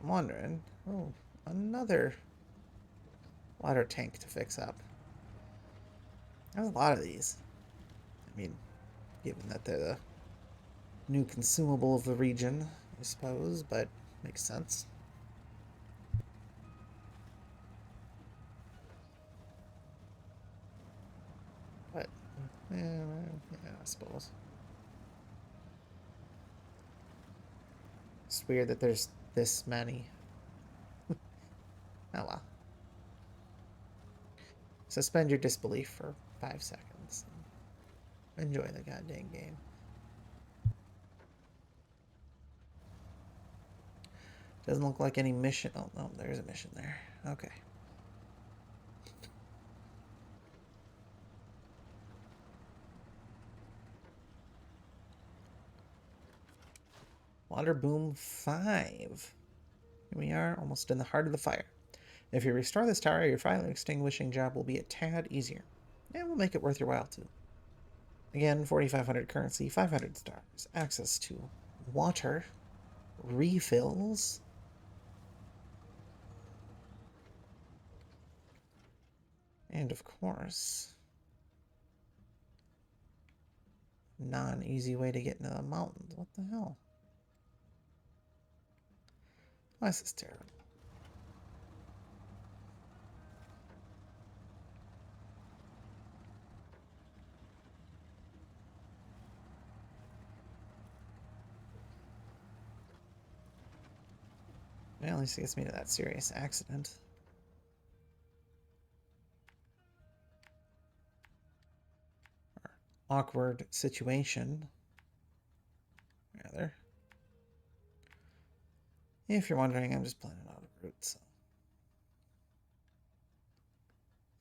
I'm wondering. Oh, another water tank to fix up. There's a lot of these. I mean, given that they're the new consumable of the region, I suppose, but makes sense. But, yeah, I suppose. It's weird that there's this many. Oh well. Suspend your disbelief for 5 seconds. Enjoy the goddamn game. Doesn't look like any mission. Oh, no, there's a mission there. Okay. Water Boom 5. Here we are, almost in the heart of the fire. If you restore this tower, your fire extinguishing job will be a tad easier. And we'll make it worth your while, too. Again, 4,500 currency, 500 stars, access to water, refills, and of course, non-easy way to get into the mountains. What the hell? Why is this terrible? Well, at least it gets me to that serious accident. Or awkward situation, rather. If you're wondering, I'm just planning out a route, so.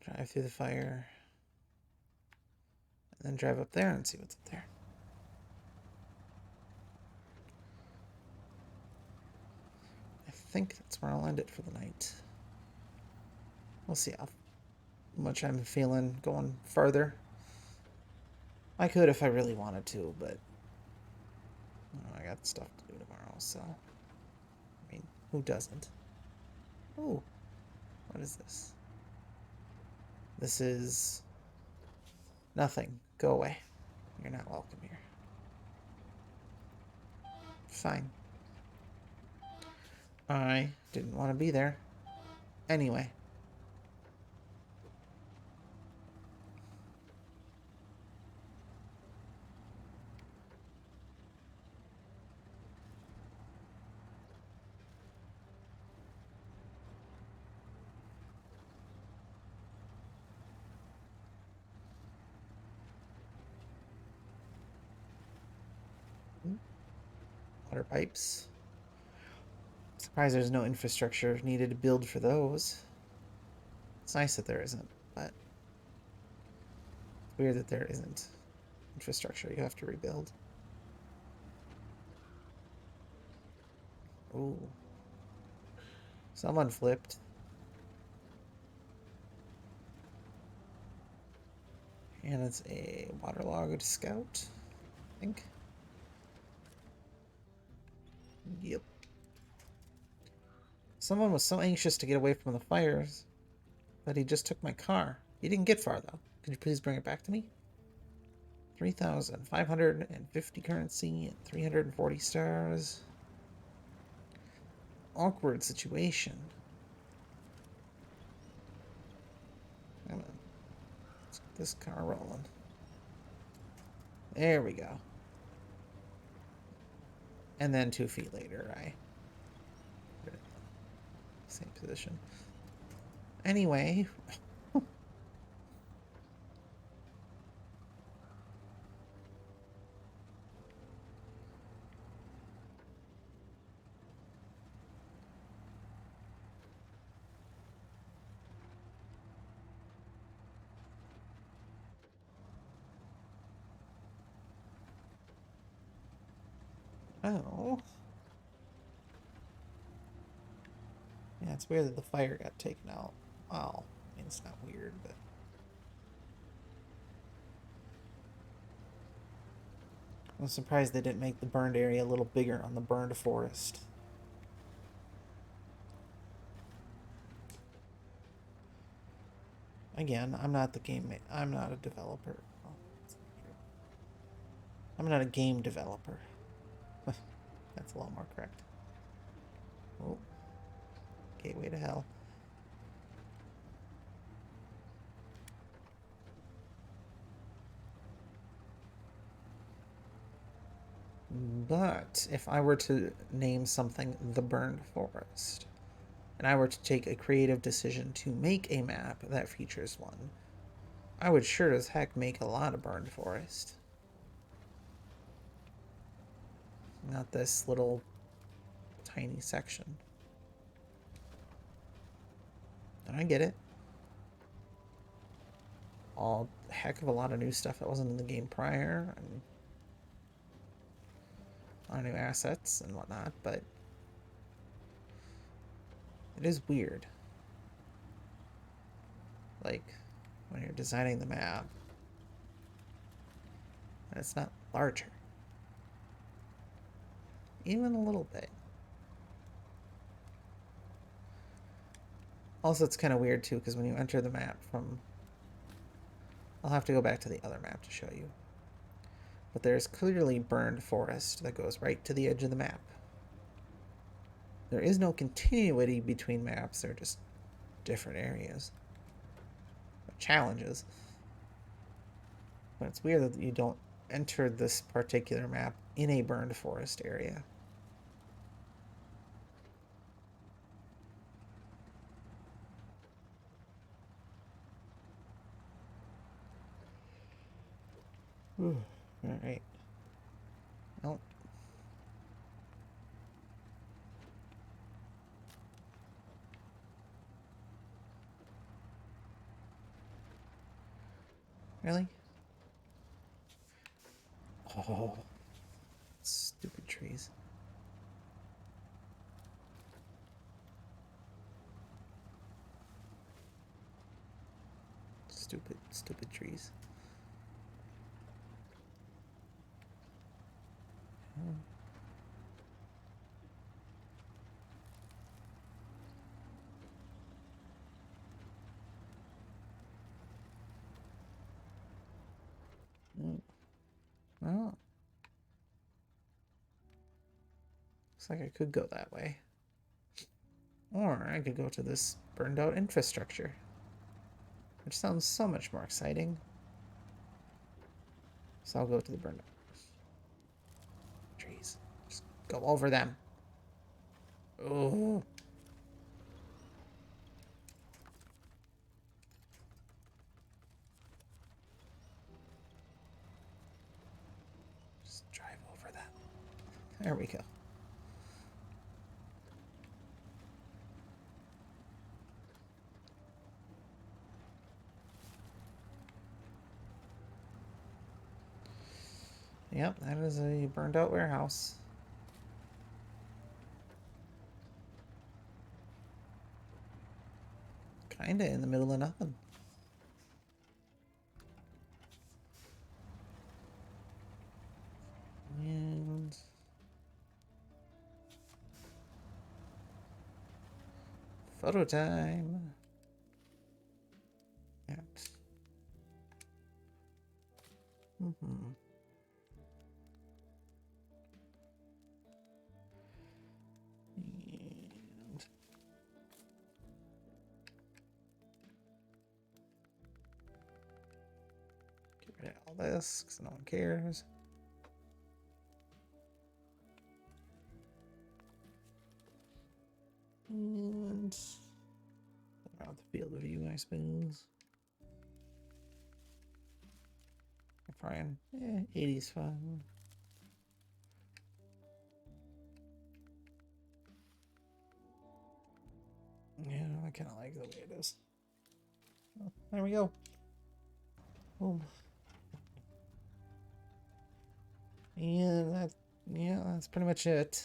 Drive through the fire. And then drive up there and see what's up there. I think that's where I'll end it for the night. We'll see how much I'm feeling going further. I could if I really wanted to, but I got stuff to do tomorrow, so. I mean, who doesn't? Oh, what is this? This is nothing. Go away. You're not welcome here. Fine. I didn't want to be there. Anyway. Water pipes. Surprised there's no infrastructure needed to build for those. It's nice that there isn't, but it's weird that there isn't infrastructure you have to rebuild. Ooh. Someone flipped. And it's a waterlogged scout, I think. Yep. Someone was so anxious to get away from the fires that he just took my car. He didn't get far, though. Could you please bring it back to me? 3,550 currency and 340 stars. Awkward situation. Come on. Let's get this car rolling. There we go. And then 2 feet later, I put it in the same position. Anyway. Oh. Yeah, it's weird that the fire got taken out. Well, I mean, it's not weird, but... I'm surprised they didn't make the burned area a little bigger on the burned forest. Again, I'm not the game... I'm not a developer. Oh, I'm not a game developer. That's a lot more correct. Oh. Gateway to hell. But if I were to name something the Burned Forest, and I were to take a creative decision to make a map that features one, I would sure as heck make a lot of Burned Forest. Not this little tiny section. And I get it. A heck of a lot of new stuff that wasn't in the game prior, and a lot of new assets and whatnot, but It is weird. Like, when you're designing the map, and it's not larger. Even a little bit. Also, it's kind of weird, too, because when you enter the map from... I'll have to go back to the other map to show you. But there's clearly burned forest that goes right to the edge of the map. There is no continuity between maps. They're just different areas. Challenges. But it's weird that you don't enter this particular map in a burned forest area. Alright. Well. Really? Oh. Stupid trees. Stupid trees. Oh. Looks like I could go that way. Or I could go to this burned out infrastructure. Which sounds so much more exciting. So I'll go to the burned out trees. Just go over them. Oh. Just drive over them. There we go. Yep, that is a burned out warehouse. Kinda in the middle of nothing. And photo time. Yeah. And get rid of all this because no one cares. And around the field of view, I suppose. Fine. 80's fine. Yeah, I kind of like the way it is. Oh, there we go. Boom. And that, yeah, that's pretty much it.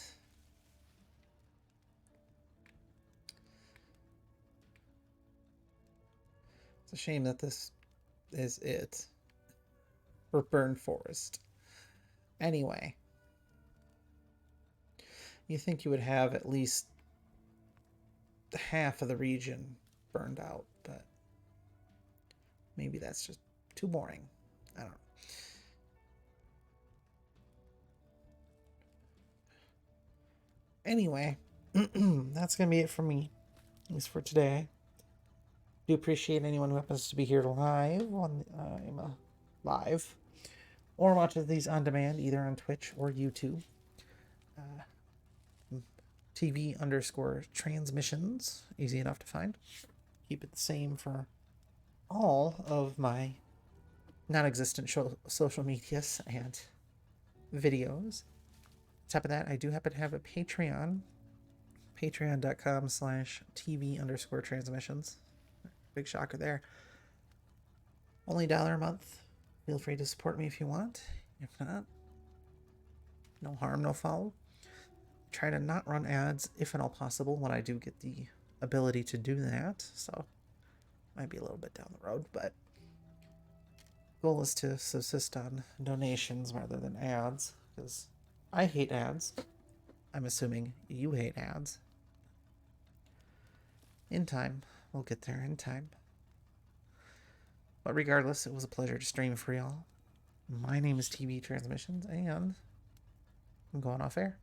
It's a shame that this is it for Burn Forest. Anyway, you think you would have at least half of the region burned out, but maybe that's just too boring. I don't know. Anyway, that's gonna be it for me, at least for today. Do appreciate anyone who happens to be here live on live, or watches these on demand either on Twitch or YouTube. TV_transmissions, easy enough to find. Keep it the same for all of my non-existent social medias and videos. On top of that, I do happen to have a Patreon, patreon.com/TV_transmissions. Big shocker there. Only $1 a month. Feel free to support me if you want. If not, no harm, no foul. Try to not run ads if at all possible when I do get the ability to do that, so might be a little bit down the road, but goal is to subsist on donations rather than ads, because I hate ads. I'm assuming you hate ads. In time. We'll get there in time. But regardless, it was a pleasure to stream for y'all. My name is TB Transmissions, and I'm going off air.